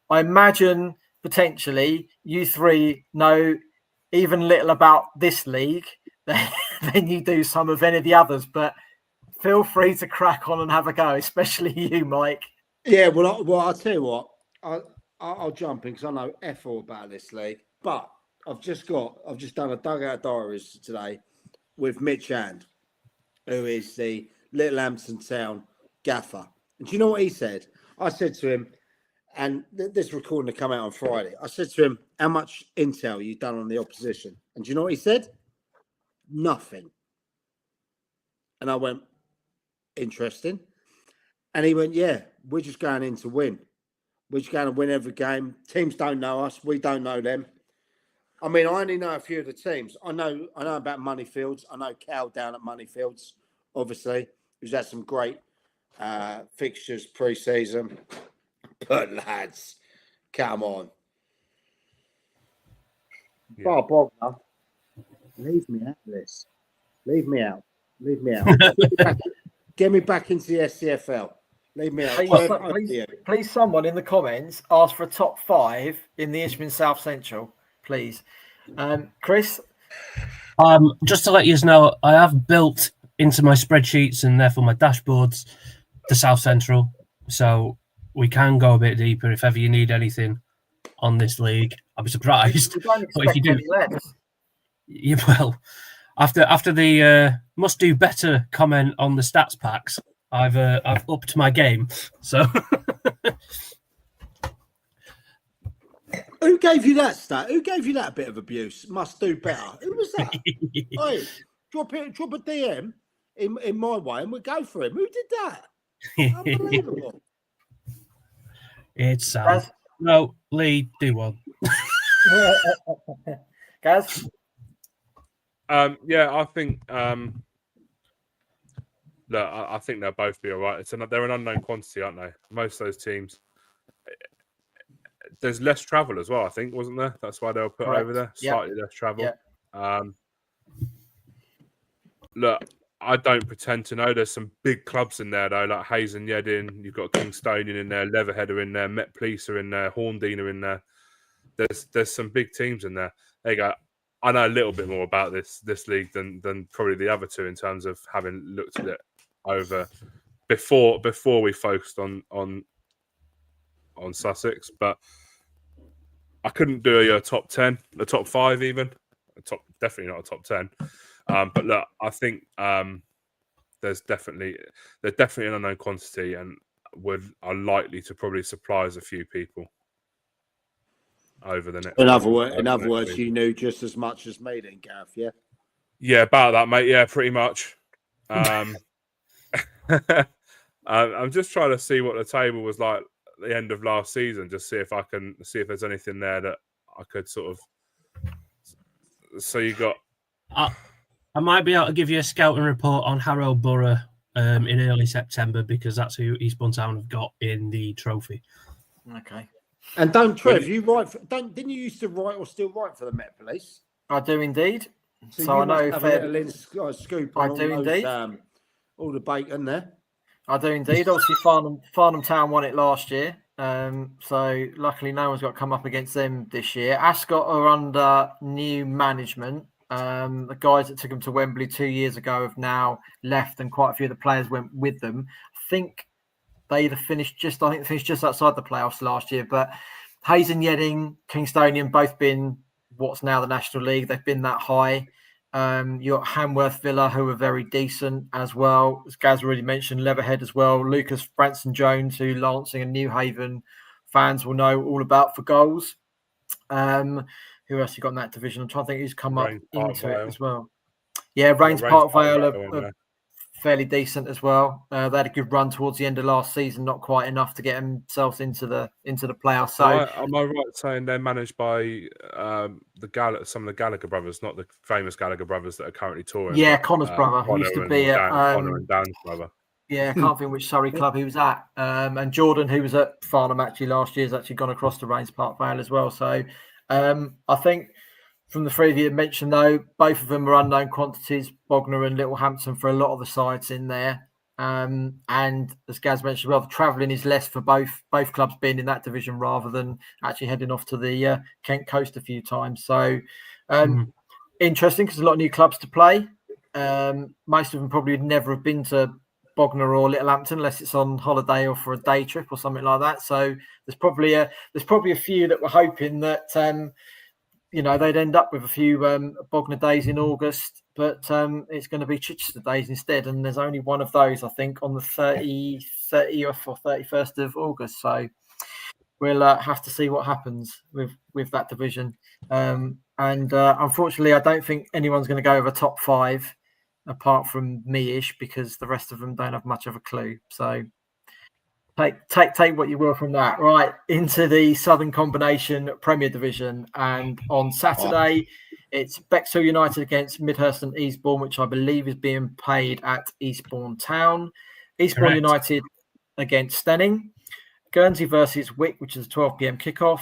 imagine potentially you three know even little about this league than you do some of any of the others, but feel free to crack on and have a go, especially you, Mike. Yeah, well, I'll tell you what, I'll jump in because I know F all about this league, but I've just done a Dugout Diaries today with Mitch And, who is the Littlehampton Town gaffer. And do you know what he said? I said to him, and this recording will come out on Friday, I said to him, how much intel you done on the opposition? And do you know what he said? Nothing. And I went, interesting. And he went, yeah, we're just going in to win. We're just going to win every game. Teams don't know us. We don't know them. I mean, I only know a few of the teams. I know about Moneyfields. I know Cal down at Moneyfields, obviously, who's had some great fixtures pre-season. But lads, come on. Yeah. Bognor, leave me out of this. Leave me out. Get me back into the SCFL. Leave me out. Please, someone in the comments ask for a top 5 in the Isthmian South Central, please. Chris? Just to let you know, I have built into my spreadsheets and therefore my dashboards the South Central, so we can go a bit deeper if ever you need anything on this league. I'll be surprised. But if you do, well, after the must do better comment on the stats packs, I've upped my game. So. Who gave you that stat? Who gave you that bit of abuse? Must do better. Who was that? Hey, drop a DM in my way and we'll go for him. Who did that? Unbelievable. It's sad. No, Lee, do one. Gaz? Yeah, I think look, I think they'll both be all right. They're an unknown quantity, aren't they? Most of those teams. There's less travel as well, I think, wasn't there? That's why they were put over there. Slightly less travel. Yep. Look, I don't pretend to know. There's some big clubs in there, though, like Hayes and Yedding. You've got Kingstonian in there, Leatherhead are in there, Met Police are in there, Horndean are in there. There's some big teams in there. There you go. I know a little bit more about this league than probably the other two in terms of having looked at it over before we focused on Sussex, but I couldn't do a top 10, a top 5 even. Definitely not a top 10. But look, I think they're definitely an unknown quantity and are likely to probably surprise a few people over the next. In other words, you knew just as much as me then, Gareth, yeah? Yeah, about that, mate. Yeah, pretty much. I'm just trying to see what the table was like at the end of last season, just see if there's anything there that I could sort of. So you got. I might be able to give you a scouting report on Harrow Borough in early September because that's who Eastbourne Town have got in the trophy. Okay. And don't Trev, you write? Didn't you used to write or still write for the Met Police? I do indeed. So I know have a little scoop on indeed. All the bacon there. I do indeed. Obviously, Farnham Town won it last year. So luckily, no one's got to come up against them this year. Ascot are under new management. The guys that took them to Wembley 2 years ago have now left, and quite a few of the players went with them. I think they finished just outside the playoffs last year. But Hayes and Yedding, Kingstonian, both been what's now the National League. They've been that high. You got Hamworth Villa, who are very decent as well. As Gaz already mentioned, Leatherhead as well. Lucas Branson Jones, who Lancing and New Haven fans will know all about for goals. Who else you got in that division? I'm trying to think who's come up into it as well. Yeah, Rains Park Vale fairly decent as well. They had a good run towards the end of last season, not quite enough to get themselves into the playoffs. So, am I right saying they're managed by some of the Gallagher brothers, not the famous Gallagher brothers that are currently touring? yeah, Connor's brother, who Connor used to and be at Connor and Dan's brother. Yeah, I can't think which Surrey club he was at. And Jordan, who was at Farnham actually last year, has actually gone across to Rains Park Vale as well. So I think from the three of you mentioned, though, both of them are unknown quantities, Bognor and Littlehampton, for a lot of the sides in there. And as Gaz mentioned, well, the travelling is less for both clubs being in that division rather than actually heading off to the Kent coast a few times. So interesting, because a lot of new clubs to play. Most of them probably would never have been to Bognor or Littlehampton unless it's on holiday or for a day trip or something like that. So there's probably a few that were hoping that they'd end up with a few Bognor days in August, but it's going to be Chichester days instead, and there's only one of those, I think, on the 30th or 31st of August. So we'll have to see what happens with that division. And unfortunately, I don't think anyone's going to go over top 5 apart from me-ish, because the rest of them don't have much of a clue. So take what you will from that. Right, into the Southern Combination Premier Division. And on Saturday, it's Bexhill United against Midhurst and Eastbourne, which I believe is being played at Eastbourne Town. Eastbourne United against Stenning. Guernsey versus Wick, which is a 12 p.m. kickoff.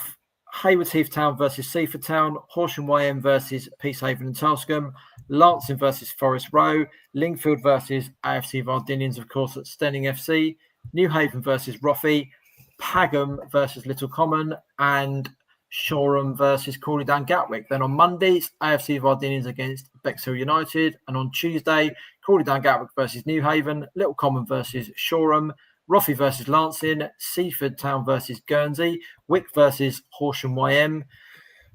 Haywards Heath Town versus Seaford Town. Horsham YM versus Peacehaven and Telscombe. Lancing versus Forest Row. Lingfield versus AFC Vardinians, of course, at Stenning FC. Newhaven versus Roffey. Pagham versus Little Common. And Shoreham versus Crawley Down Gatwick. Then on Mondays, AFC Vardinians against Bexhill United. And on Tuesday, Crawley Down Gatwick versus Newhaven. Little Common versus Shoreham. Roffey versus Lancing, Seaford Town versus Guernsey, Wick versus Horsham YM,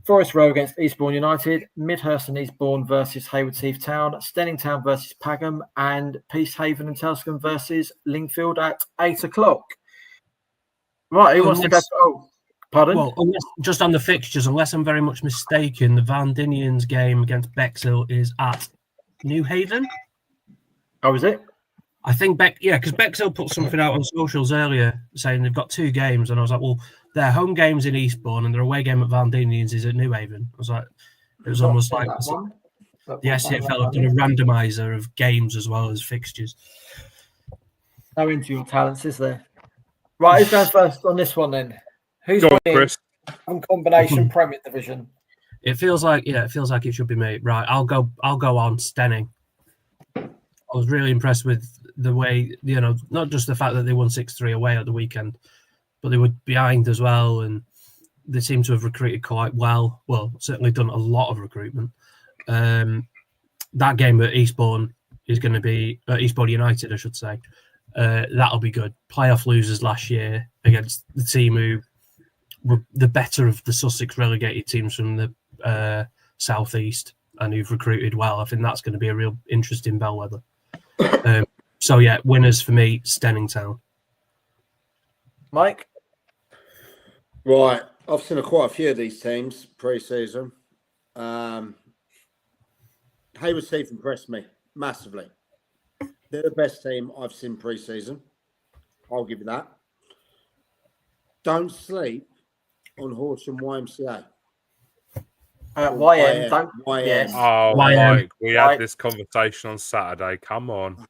Forest Row against Eastbourne United, Midhurst and Eastbourne versus Haywards Heath Town, Stenning Town versus Pagham, and Peacehaven and Telscombe versus Lingfield at 8 o'clock. Right, who wants to go? Oh, pardon? Well, just on the fixtures, unless I'm very much mistaken, the Vandinians game against Bexhill is at Newhaven. Oh, is it? I think because Bexhill put something out on socials earlier saying they've got 2 games, and I was like, well, their home game's in Eastbourne and their away game at Vandinians is at Newhaven. I was like, it was almost like the SCFL have done a randomizer of games as well as fixtures. No into your talents, is there? Right, who's going first on this one then? Who's Go on, winning Chris. on Combination Premier Division? It feels like it should be me. Right, I'll go on Stenning. I was really impressed with the way, not just the fact that they won 6-3 away at the weekend, but they were behind as well, and they seem to have recruited quite well. Well, certainly done a lot of recruitment. That game at Eastbourne is going to be Eastbourne United, I should say. That'll be good. Playoff losers last year against the team who were the better of the Sussex relegated teams from the southeast and who've recruited well. I think that's going to be a real interesting bellwether. So yeah, winners for me, Stenning Town. Mike? Right, I've seen quite a few of these teams pre-season. Haywards Heath impressed me massively. They're the best team I've seen pre-season. I'll give you that. Don't sleep on Horsham YMCA. YM. YM. Oh, YM. Mike, we had this conversation on Saturday. Come on.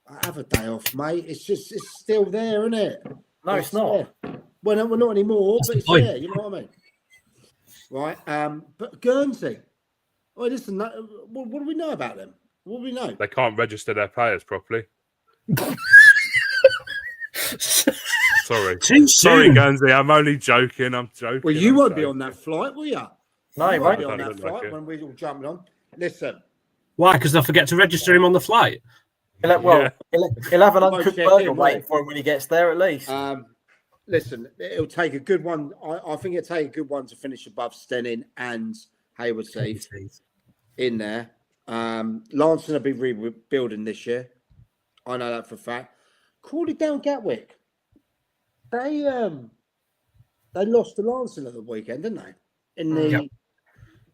I have a day off, mate. It's still there, isn't it? No, it's not. There. Well, we're not anymore, That's but the it's point. there. You know what I mean? Right. But Guernsey. Oh, listen. What do we know about them? What do we know? They can't register their players properly. Sorry. Too Sorry, soon. Guernsey. I'm only joking. I'm joking. Well, you I'm won't be joking. on that flight, will you? No, you won't be on Don't that look like flight it. when we're all jumping on. Listen. Why? Because they'll forget to register him on the flight. He'll have an uncooked check burger in, waiting won't for him when he gets there, at least. Listen, it'll take a good one. I think it'll take a good one to finish above Stenning and Haywards Heath in there. Lancing will be rebuilding this year. I know that for a fact. Crawley Down Gatwick. They lost to Lancing at the weekend, didn't they?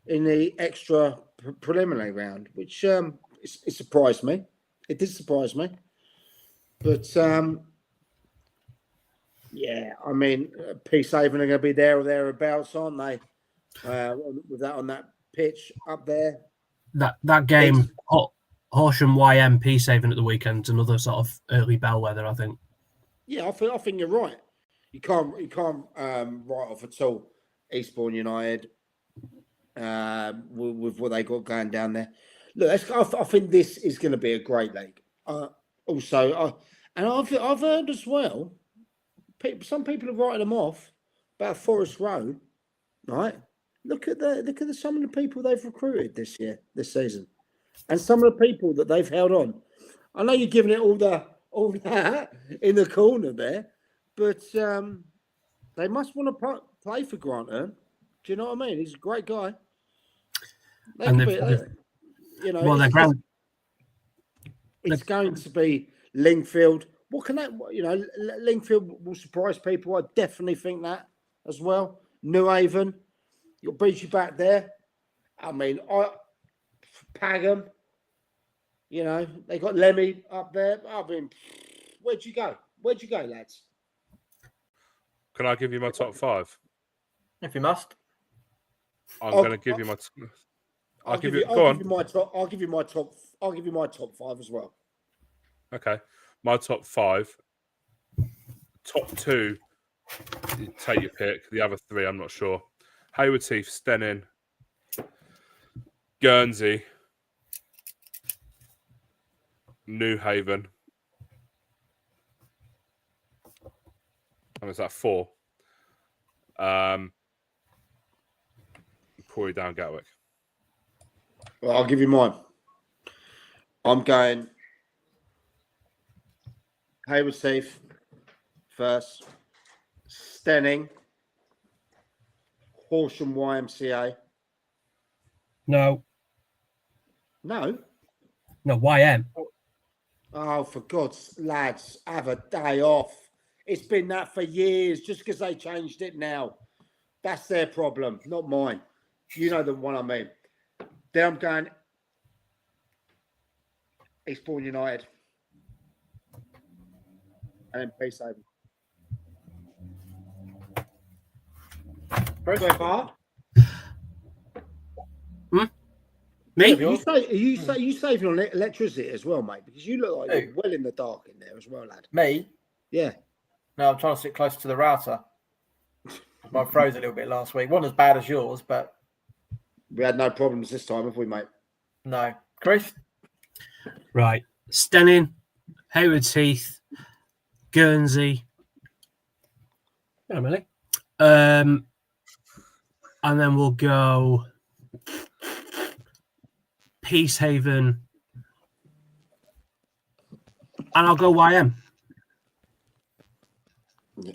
In the extra preliminary round, which it surprised me. It did surprise me. But yeah, I mean, Peacehaven are going to be there or thereabouts, aren't they? With that on that pitch up there. That game, Horsham YM Peacehaven at the weekend, another sort of early bellwether, I think. Yeah, I think you're right. You can't write off at all Eastbourne United with what they got going down there. Look, I think this is going to be a great league. I've heard as well. Some people are writing them off about Forest Road, right? Look at some of the people they've recruited this season, and some of the people that they've held on. I know you're giving it all that in the corner there, but they must want to play for Grant Hearn. Do you know what I mean? He's a great guy. It's going to be Lingfield. What can that? Lingfield will surprise people. I definitely think that as well. New Haven, you'll beat you back there. I mean, Pagham. They got Lemmy up there. I mean, where'd you go? Where'd you go, lads? Can I give you my top 5? If you must. I'm going to give you my. I'll give you my top 5 as well. Okay, my top 5. Top 2, take your pick. The other 3, I'm not sure. Hayward Heath, Stenning, Guernsey, New Haven. Is that 4? Corey down Gatwick. Well, I'll give you mine. I'm going Hayward Heath first, Stenning, Horsham YMCA. No, YM. Oh, for God's lads, have a day off. It's been that for years. Just because they changed it now, that's their problem, not mine. You know the one I mean. Then I'm going Eastbourne United and then Peacehaven. Very far. Me? Are you saving on electricity as well, mate? Because you look like you're well in the dark in there as well, lad. Me? Yeah. No, I'm trying to sit close to the router. I froze a little bit last week. Wasn't as bad as yours, but we had no problems this time, have we, mate? No. Chris? Right. Stenning, Hayward Heath, Guernsey. Wait a minute. And then we'll go Peacehaven. And I'll go YM. Yeah.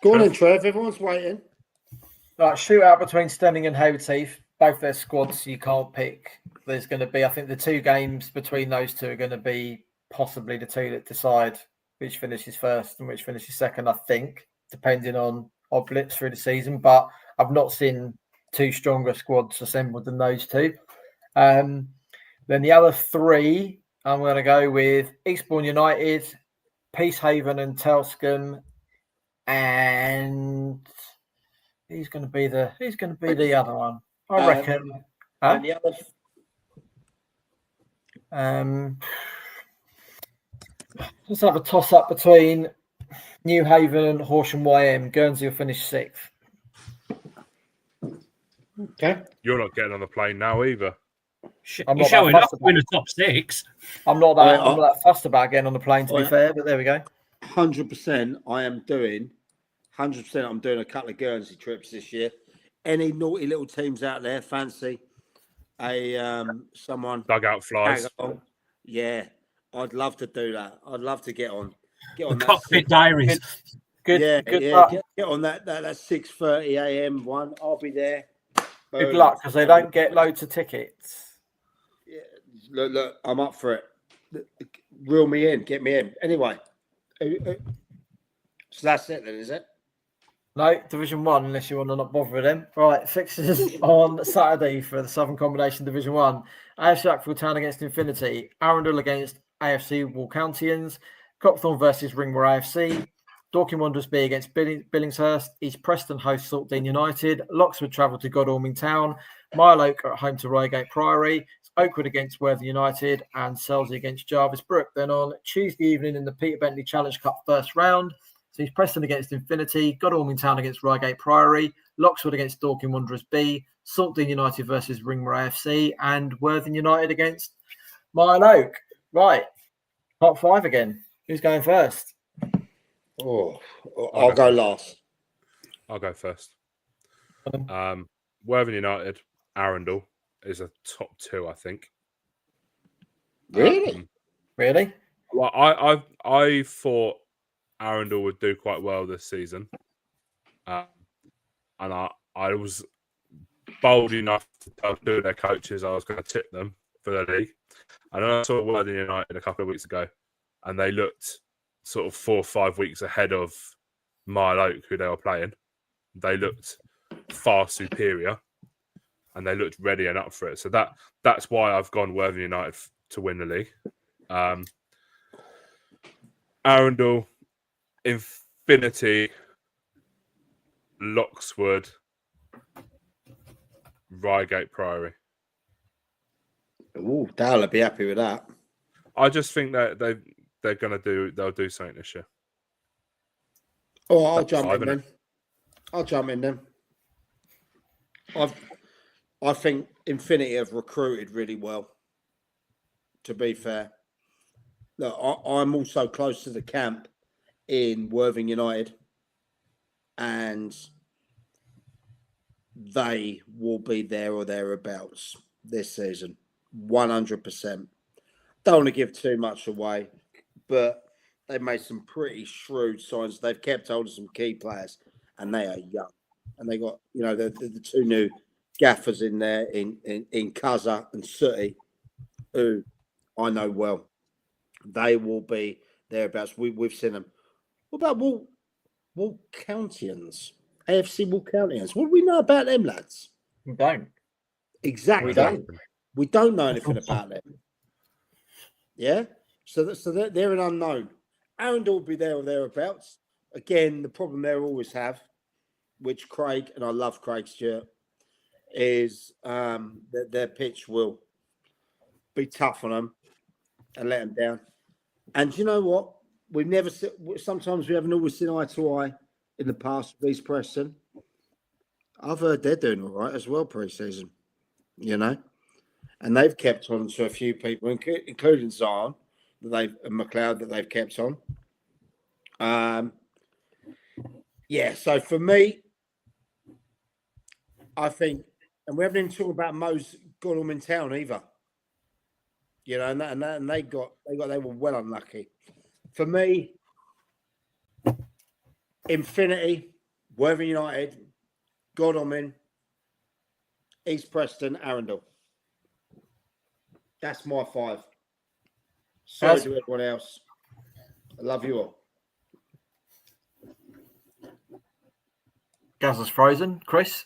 Go on then, Trev. Everyone's waiting. Right, shootout between Stenning and Hayward Heath. Both their squads you can't pick. There's going to be, I think the 2 games between those 2 are going to be possibly the 2 that decide which finishes first and which finishes second, I think, depending on our blitz through the season. But I've not seen 2 stronger squads assembled than those 2. Then the other 3, I'm going to go with Eastbourne United, Peacehaven and Telscombe, and who's going to be the other one? I reckon. And the other. Let's have a toss up between New Haven and Horsham YM. Guernsey will finish 6th. Okay. You're not getting on the plane now either. You're showing up in the top 6. I'm not that fussed about getting on the plane, to be fair, but there we go. 100%. I'm doing a couple of Guernsey trips this year. Any naughty little teams out there fancy someone Dugout flies? Yeah, I'd love to do that. I'd love to get on the that cockpit diaries. Good luck. Get on that 6:30 a.m. one. I'll be there. Good luck, because they don't get loads of tickets. Yeah, look, I'm up for it. Reel me in, get me in. Anyway, so that's it then, is it? No, Division 1, unless you want to not bother with them. Right, fixtures on Saturday for the Southern Combination Division 1. AFC Uckfield Town against Infinity. Arundel against AFC Walcountians, Copthorne versus Ringwood AFC, Dorking Wanderers B against Billingshurst, East Preston host Saltdean United, Loxwood travel to Godalming Town, Mile Oak are at home to Reigate Priory, Oakwood against Worthing United, and Selby against Jarvis Brook. Then on Tuesday evening in the Peter Bentley Challenge Cup first round, so East Preston against Infinity, Godalming Town against Reigate Priory, Loxwood against Dorking Wanderers B, Saltdean United versus Ringwood AFC, and Worthing United against Mile Oak. Right, top 5 again. Who's going first? Oh, I'll go last. I'll go first. Worthing United, Arundel is a top 2, I think. Really? Really? Well, I thought Arundel would do quite well this season, and I was bold enough to tell 2 of their coaches I was going to tip them for the league. And then I saw Worthing United a couple of weeks ago, and they looked sort of 4 or 5 weeks ahead of Mile Oak, who they were playing. They looked far superior, and they looked ready and up for it. So that's why I've gone Worthing United to win the league. Arundel, Infinity, Loxwood, Reigate Priory. Oh, Dale would be happy with that. I just think that they'll do something this year. Oh, I'll jump in then. I think Infinity have recruited really well, to be fair. Look, I'm also close to the camp in Worthing United, and they will be there or thereabouts this season, 100%. Don't want to give too much away, but they've made some pretty shrewd signs. They've kept hold of some key players, and they are young. And they got, the 2 new gaffers in there in Kaza and Sooty, who I know well. They will be thereabouts. We've seen them. What about Walcountians? AFC Walcountians. What do we know about them, lads? We don't. Exactly. We don't know anything about them. Yeah? So they're an unknown. Arundel will be there or thereabouts. Again, the problem they always have, which Craig, and I love Craig Stewart, is that their pitch will be tough on them and let them down. And you know what? Sometimes we haven't always seen eye to eye in the past with East Preston. I've heard they're doing all right as well pre-season, and they've kept on to a few people, including Zion, and McLeod that they've kept on. So for me, I think, and we haven't even talked about Mo's Godalming Town either. And they were well unlucky. For me, Infinity, Worthing United, Godalming, East Preston, Arundel. That's my 5. Sorry to everyone else. I love you all. Gaz is frozen. Chris?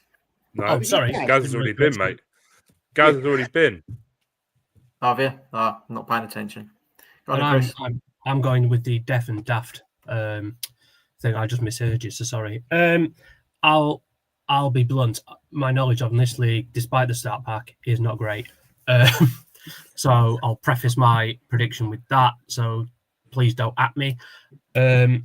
No, Oh, sorry. Gaz has already been, mate. Gaz has already been. Have you? I'm not paying attention. Go on, And Chris. I'm going with the deaf and daft thing. I just misheard you, so sorry. I'll be blunt. My knowledge of this league, despite the start pack, is not great. So I'll preface my prediction with that. So please don't at me. I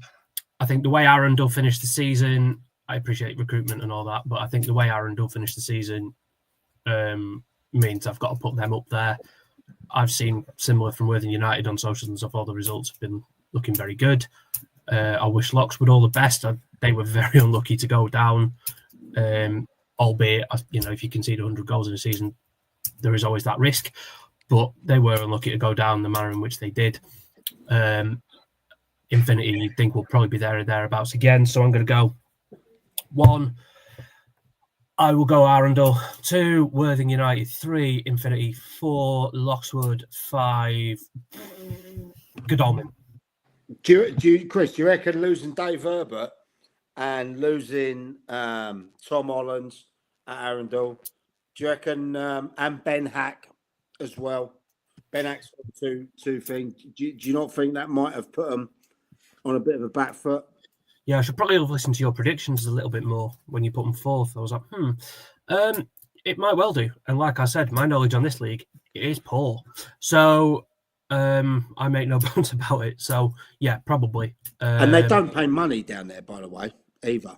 think the way Arundel finished the season, I appreciate recruitment and all that, but I think the way Arundel finished the season means I've got to put them up there. I've seen similar from Worthing United on socials and stuff. All the results have been looking very good. I wish Loxwood all the best. They were very unlucky to go down, albeit, if you concede 100 goals in a season, there is always that risk. But they were unlucky to go down the manner in which they did. Infinity, you'd think, will probably be there or thereabouts again. So I'm going to go 1. I will go Arundel. 2, Worthing United. 3, Infinity. 4, Loxwood. 5, Godalming. Chris, do you reckon losing Dave Herbert and losing Tom Holland at Arundel, do you reckon, and Ben Hack as well, Ben Axel two thing. Do you not think that might have put them on a bit of a back foot? Yeah, I should probably have listened to your predictions a little bit more when you put them forth. I was like, it might well do. And like I said, my knowledge on this league is poor. So I make no bones about it. So yeah, probably. And they don't pay money down there, by the way, either.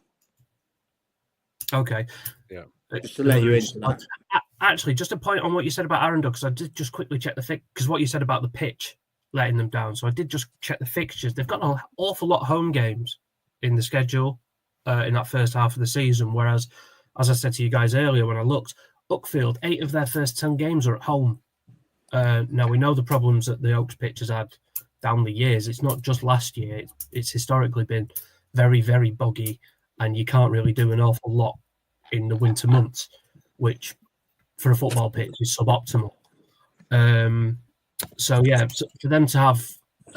Okay. Yeah. Just to let you into that. Actually, just a point on what you said about Arundel, because I did just quickly check because what you said about the pitch letting them down. So I did just check the fixtures. They've got an awful lot of home games in the schedule in that first half of the season. Whereas, as I said to you guys earlier when I looked, Uckfield, 8 of their first 10 games are at home. Now, we know the problems that the Oaks pitch has had down the years. It's not just last year. It's historically been very, very boggy, and you can't really do an awful lot in the winter months, which for a football pitch is suboptimal. So, yeah, for them to have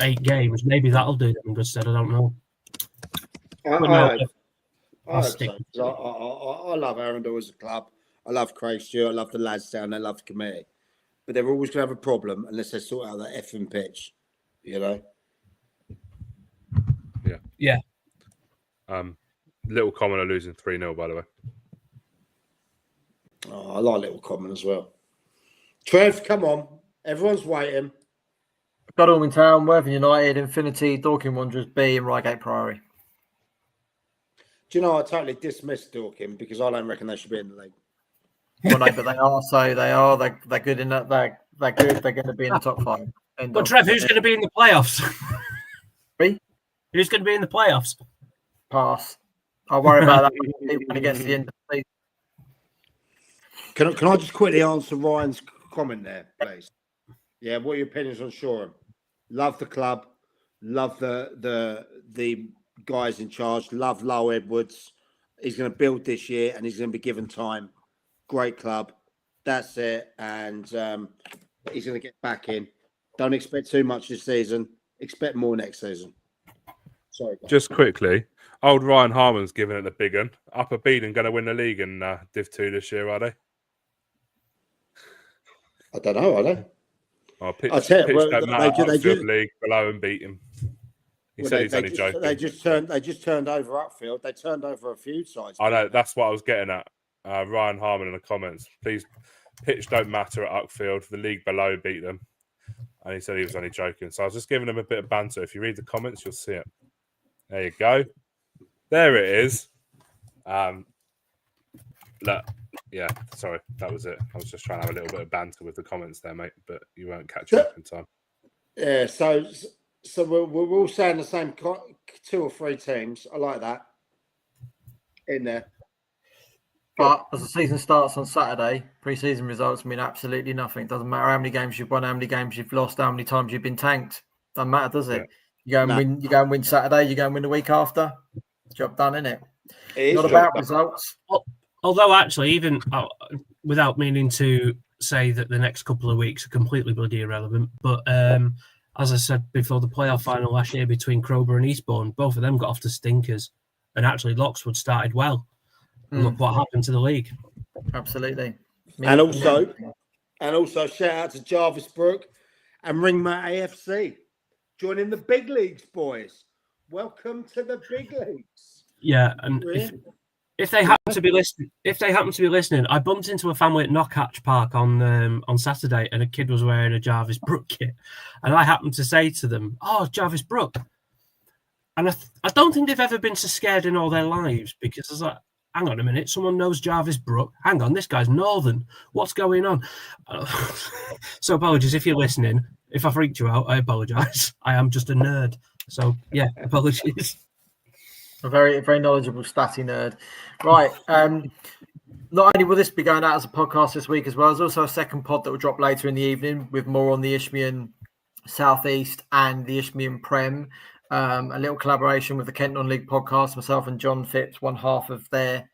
8 games, maybe that'll do them in good stead. I don't know. I love Arundel as a club. I love Craig Stewart. I love the lads down there. I love the committee. But they're always going to have a problem unless they sort out that effing pitch, you know? Yeah. Little Common are losing 3-0, by the way. Oh, I like Little Common as well. Trev, come on. Everyone's waiting. Godalming Town, Worthing United, Infinity, Dorking Wanderers B, and Reigate Priory. Do you know, I totally dismissed Dorking because I don't reckon they should be in the league. Well, no, but they are. So they are. They're good in that. They're good. They're going to be in the top 5. But Trev, who's going to be in the playoffs? Me? Who's going to be in the playoffs? Pass. I'll worry about that when it gets to the end of the season. Can I just quickly answer Ryan's comment there, please? Yeah, what are your opinions on Shoreham? Love the club. Love the guys in charge. Love Lowell Edwards. He's going to build this year and he's going to be given time. Great club. That's it. And he's going to get back in. Don't expect too much this season. Expect more next season. Sorry, guys. Just quickly, old Ryan Harmon's giving it a big one. Upper Beedon going to win the league in Div 2 this year, are they? I don't know, are they? Oh, pitch don't matter. Upfield league below and beat him. He said he's only joking. They just turned over Upfield. They turned over a few sides. I know, that's what I was getting at. Ryan Harmon in the comments. Please, pitch don't matter at Uckfield. The league below beat them. And he said he was only joking. So I was just giving him a bit of banter. If you read the comments, you'll see it. There you go. There it is. Look, yeah, sorry, that was it. I was just trying to have a little bit of banter with the comments there, mate, but you won't catch it up in time. Yeah, so we're all saying the same 2 or 3 teams. I like that in there. But as the season starts on Saturday, pre-season results mean absolutely nothing. It doesn't matter how many games you've won, how many games you've lost, how many times you've been tanked. Doesn't matter, does it? Yeah. You go and win Saturday, you go and win the week after. Job done, innit? Not about results. Although actually, even without meaning to say that the next couple of weeks are completely bloody irrelevant, but as I said before, the playoff final last year between Crowborough and Eastbourne, both of them got off to stinkers, and actually Loxwood started well. Look what happened to the league. Absolutely. And also shout out to Jarvis Brook and Ringmat AFC. Joining the big leagues, boys. Welcome to the big leagues. Yeah, and if they happen to be listening, I bumped into a family at Knockhatch Park on Saturday, and a kid was wearing a Jarvis Brook kit, and I happened to say to them, "Oh, Jarvis Brook," and I don't think they've ever been so scared in all their lives, because I was like, hang on a minute, someone knows Jarvis Brook. Hang on, this guy's Northern. What's going on? So apologies if you're listening. If I freaked you out, I apologise. I am just a nerd. So yeah, apologies. A very, very knowledgeable statty nerd. Right. Not only will this be going out as a podcast this week as well, there's also a second pod that will drop later in the evening with more on the Isthmian Southeast and the Isthmian Prem. A little collaboration with the Kent Non-League podcast. Myself and John Phipps, one half of their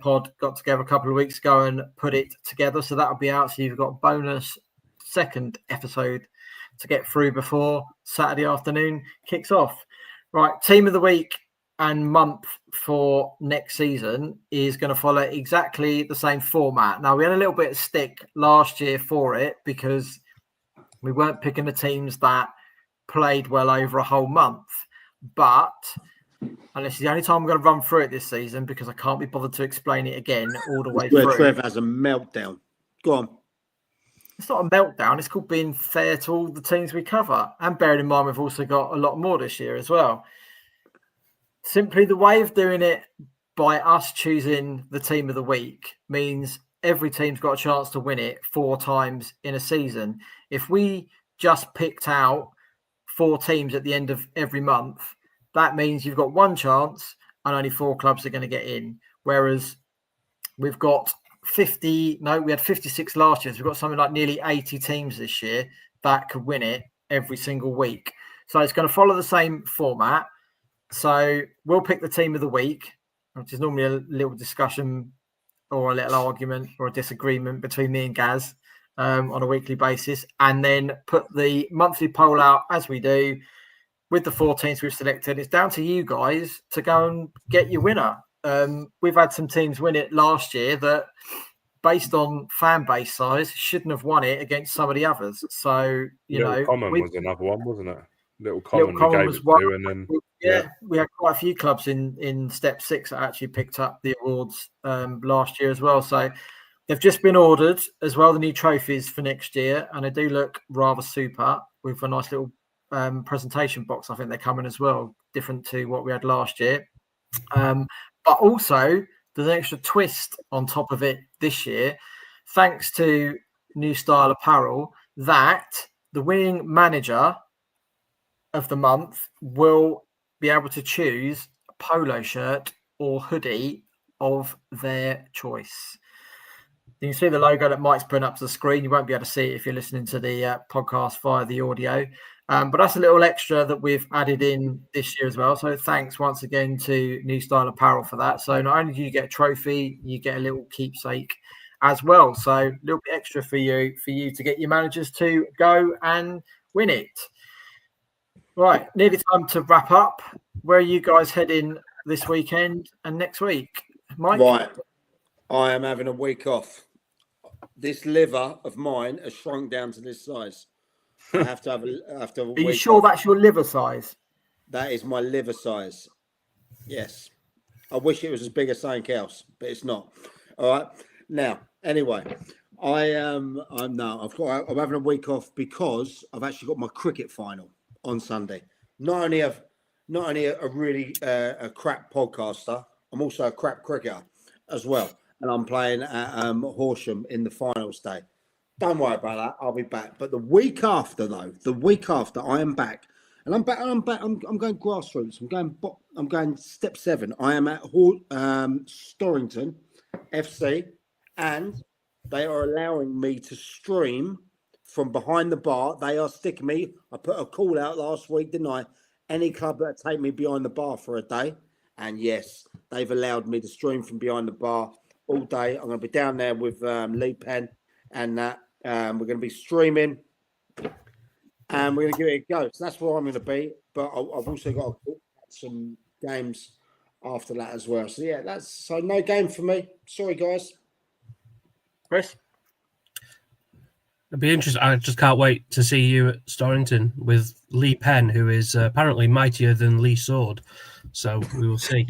pod, got together a couple of weeks ago and put it together. So that'll be out. So you've got a bonus second episode to get through before Saturday afternoon kicks off. Right, team of the week and month for next season is going to follow exactly the same format. Now, we had a little bit of stick last year for it because We weren't picking the teams that played well over a whole month. But, and this is the only time I'm going to run through it this season because I can't be bothered to explain it again all the way through. Trev has a meltdown. Go on. It's not a meltdown. It's called being fair to all the teams we cover. And bearing in mind, we've also got a lot more this year as well. Simply the way of doing it by us choosing the team of the week means every team's got a chance to win it 4 times in a season. If we just picked out 4 teams at the end of every month, that means you've got 1 chance and only 4 clubs are going to get in. Whereas we've got we had 56 last year. So we've got something like nearly 80 teams this year that could win it every single week. So it's going to follow the same format. So we'll pick the team of the week, which is normally a little discussion or a little argument or a disagreement between me and Gaz on a weekly basis, and then put the monthly poll out as we do with the 4 teams we've selected. It's down to you guys to go and get your winner. We've had some teams win it last year that, based on fan base size, shouldn't have won it against some of the others. So, Common was another one, wasn't it? Little Common we gave it to, and then we had quite a few clubs in Step 6 that actually picked up the awards last year as well. So they've just been ordered as well, the new trophies for next year, and they do look rather super with a nice little presentation box. I think they're coming as well, different to what we had last year. But also, there's an extra twist on top of it this year, thanks to New Style Apparel, that the winning manager of the month will be able to choose a polo shirt or hoodie of their choice. You can see the logo that Mike's putting up to the screen. You won't be able to see it if you're listening to the podcast via the audio. But that's a little extra that we've added in this year as well. So thanks once again to New Style Apparel for that. So not only do you get a trophy, you get a little keepsake as well. So a little bit extra for you to get your managers to go and win it. Right, nearly time to wrap up. Where are you guys heading this weekend and next week, Mike? Right, I am having a week off. This liver of mine has shrunk down to this size. I have to have a Are you sure that's your liver size? That is my liver size. Yes. I wish it was as big as something else, but it's not. All right. Now, anyway, I'm having a week off because I've actually got my cricket final on Sunday. Not only a really crap podcaster, I'm also a crap cricketer as well, and I'm playing at Horsham in the finals day. Don't worry about that. I'll be back. But the week after, I am back, and I'm back. I'm going grassroots. I'm going step 7. I am at Storrington FC, and they are allowing me to stream from behind the bar. They are sticking me. I put a call out last week, didn't I? Any club that take me behind the bar for a day, and yes, they've allowed me to stream from behind the bar all day. I'm going to be down there with Lee Penn and that. We're going to be streaming and we're going to give it a go. So that's where I'm going to be. But I've also got some games after that as well. So yeah, so no game for me. Sorry, guys. Chris? It'd be interesting. I just can't wait to see you at Storrington with Lee Penn, who is apparently mightier than Lee Sword. So we will see.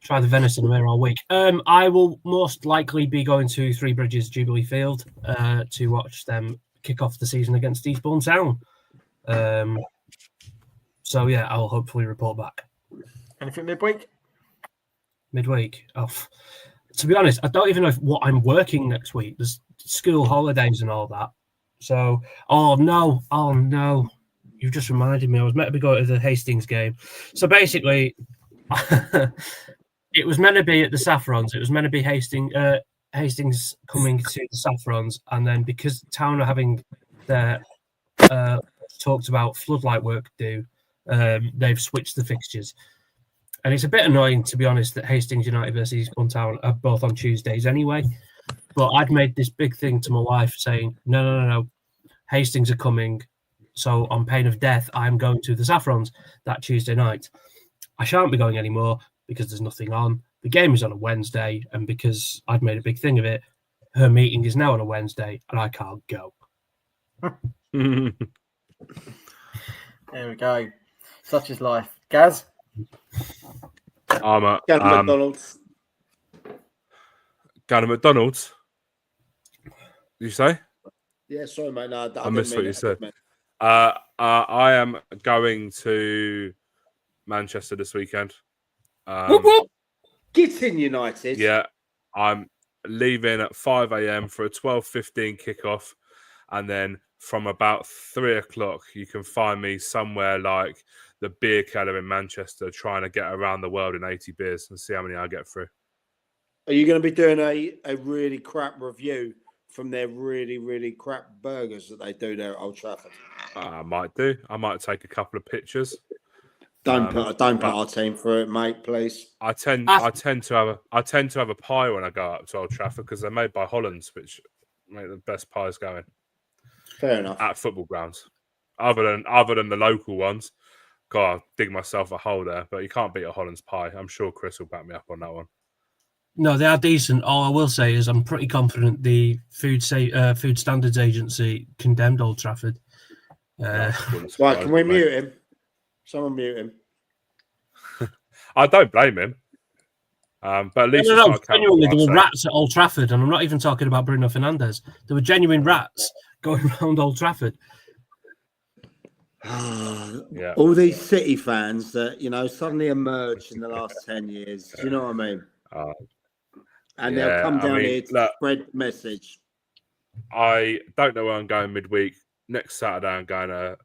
Try the venison there all week. I will most likely be going to Three Bridges Jubilee Field to watch them kick off the season against Eastbourne Town. So yeah, I'll hopefully report back. Anything midweek? Midweek. Oh, to be honest, I don't even know what I'm working next week. There's school holidays and all that. So, oh no, you've just reminded me. I was meant to be going to the Hastings game. So basically, it was meant to be at the Saffrons. It was meant to be Hastings coming to the Saffrons, and then because Town are having their talked about floodlight work due, they've switched the fixtures. And it's a bit annoying, to be honest, that Hastings United versus Eastbourne Town are both on Tuesdays anyway. But I'd made this big thing to my wife saying, no, Hastings are coming. So on pain of death, I'm going to the Saffrons that Tuesday night. I shan't be going anymore because there's nothing on. The game is on a Wednesday. And because I'd made a big thing of it, her meeting is now on a Wednesday and I can't go. There we go. Such is life. Gaz? I'm at Go to McDonald's. going to McDonald's. Did you say? Yeah, sorry, mate. No, I missed what you said. I am going to Manchester this weekend. Get in, United. Yeah, I'm leaving at 5 a.m. for a 12:15 kickoff, and then from about 3 o'clock, you can find me somewhere like the beer keller in Manchester, trying to get around the world in 80 beers and see how many I get through. Are you going to be doing a really crap review from their really, really crap burgers that they do there at Old Trafford? I might do. I might take a couple of pictures. Don't put our team through it, mate, please. I tend to have a pie when I go up to Old Trafford because they're made by Hollands, which make the best pies going. Fair enough. At football grounds, other than the local ones. God, I'll dig myself a hole there, but you can't beat a Hollands pie. I'm sure Chris will back me up on that one. No, they are decent. All I will say is I'm pretty confident the Food Standards Agency condemned Old Trafford. Right, can we mute him? Someone mute him. I don't blame him. But at least no, genuinely, there were rats at Old Trafford, and I'm not even talking about Bruno Fernandes. There were genuine rats going around Old Trafford. Yeah. All these City fans that, suddenly emerged in the last 10 years. Do you know what I mean? And they'll come down here to spread the message. I don't know where I'm going midweek. Next Saturday, I'm going to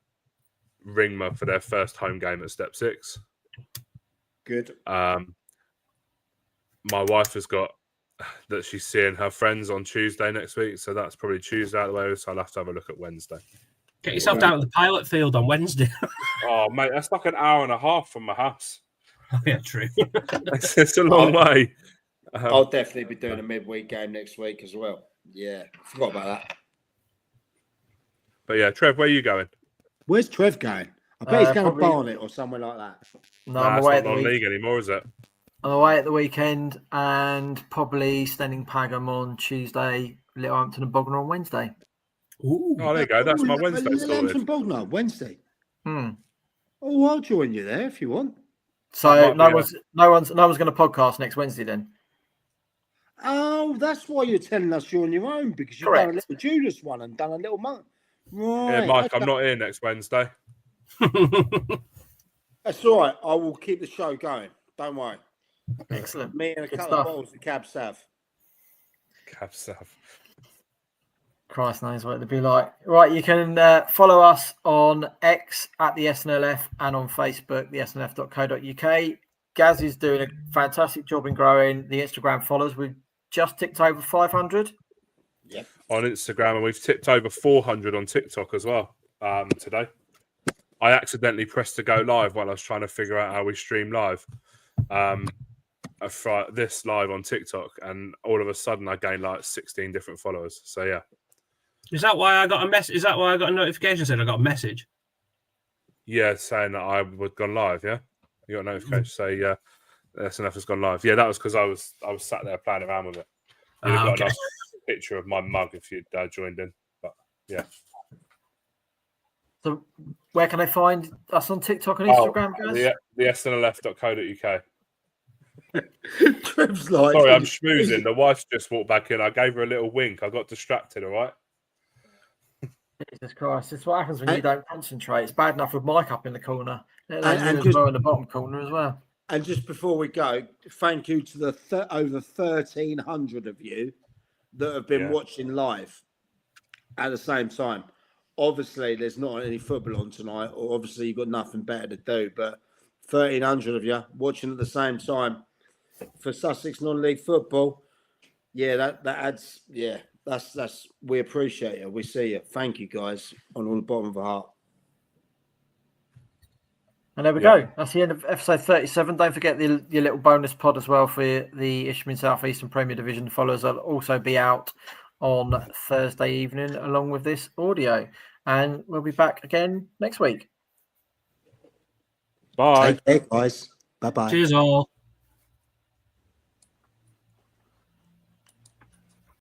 Ringmer for their first home game at Step 6. Good. My wife has got that she's seeing her friends on Tuesday next week, so that's probably Tuesday out of the way, so I'll have to have a look at Wednesday. Get yourself down at the pilot field on Wednesday. Oh, mate, that's like an hour and a half from my house. Oh, yeah, true. It's a long way. I'll definitely be doing a midweek game next week as well. Yeah, forgot about that. But yeah, Trev, where are you going? Where's Trev going? I bet he's going to Barnet or somewhere like that. No, I'm away it's not non-league anymore, is it? I'm away at the weekend and probably Stenning Pagham on Tuesday, Littlehampton and Bognor on Wednesday. Ooh. Oh, there you go. That's my Wednesday sorted. Littlehampton Bognor, Wednesday. Hmm. Oh, I'll join you there if you want. So no one's going to podcast next Wednesday then. Oh, that's why you're telling us you're on your own, because you've done a little Judas one and done a little month. Right. Yeah, Mike, I'm not here next Wednesday. That's all right. I will keep the show going. Don't worry. Excellent. Me and a couple of bottles of Cab Sav. Cab Sav. Christ knows what it'd be like. Right, you can follow us on X at the SNLF and on Facebook, the snlf.co.uk. Gaz is doing a fantastic job in growing the Instagram followers. We've just ticked over 500. Yep. On Instagram, and we've tipped over 400 on TikTok as well today. I accidentally pressed to go live while I was trying to figure out how we stream live. This live on TikTok, and all of a sudden I gained like 16 different followers. So yeah. Is that why I got a message? Is that why I got a notification saying I got a message? Yeah, saying that I was gone live. Yeah, you got a notification say SNF has gone live. Yeah, that was because I was sat there playing around with it. You'd have got a nice picture of my mug if you'd joined in. But yeah. So where can I find us on TikTok and Instagram, guys? The SNLF.co.uk. Trev's like, sorry, I'm schmoozing. The wife just walked back in. I gave her a little wink. I got distracted, all right? Jesus Christ. It's what happens when you don't concentrate. It's bad enough with Mike up in the corner. And just in the bottom corner as well. And just before we go, thank you to the over 1,300 of you that have been watching live at the same time. Obviously, there's not any football on tonight, or obviously you've got nothing better to do, but 1,300 of you watching at the same time for Sussex non-league football. Yeah, that adds, that's we appreciate it. We see you. Thank you, guys, on all the bottom of the heart. And there we go. That's the end of episode 37. Don't forget your little bonus pod as well for the Isthmian South Eastern Premier Division followers. Will also be out on Thursday evening along with this audio. And we'll be back again next week. Bye. Take care, guys. Bye-bye. Cheers all.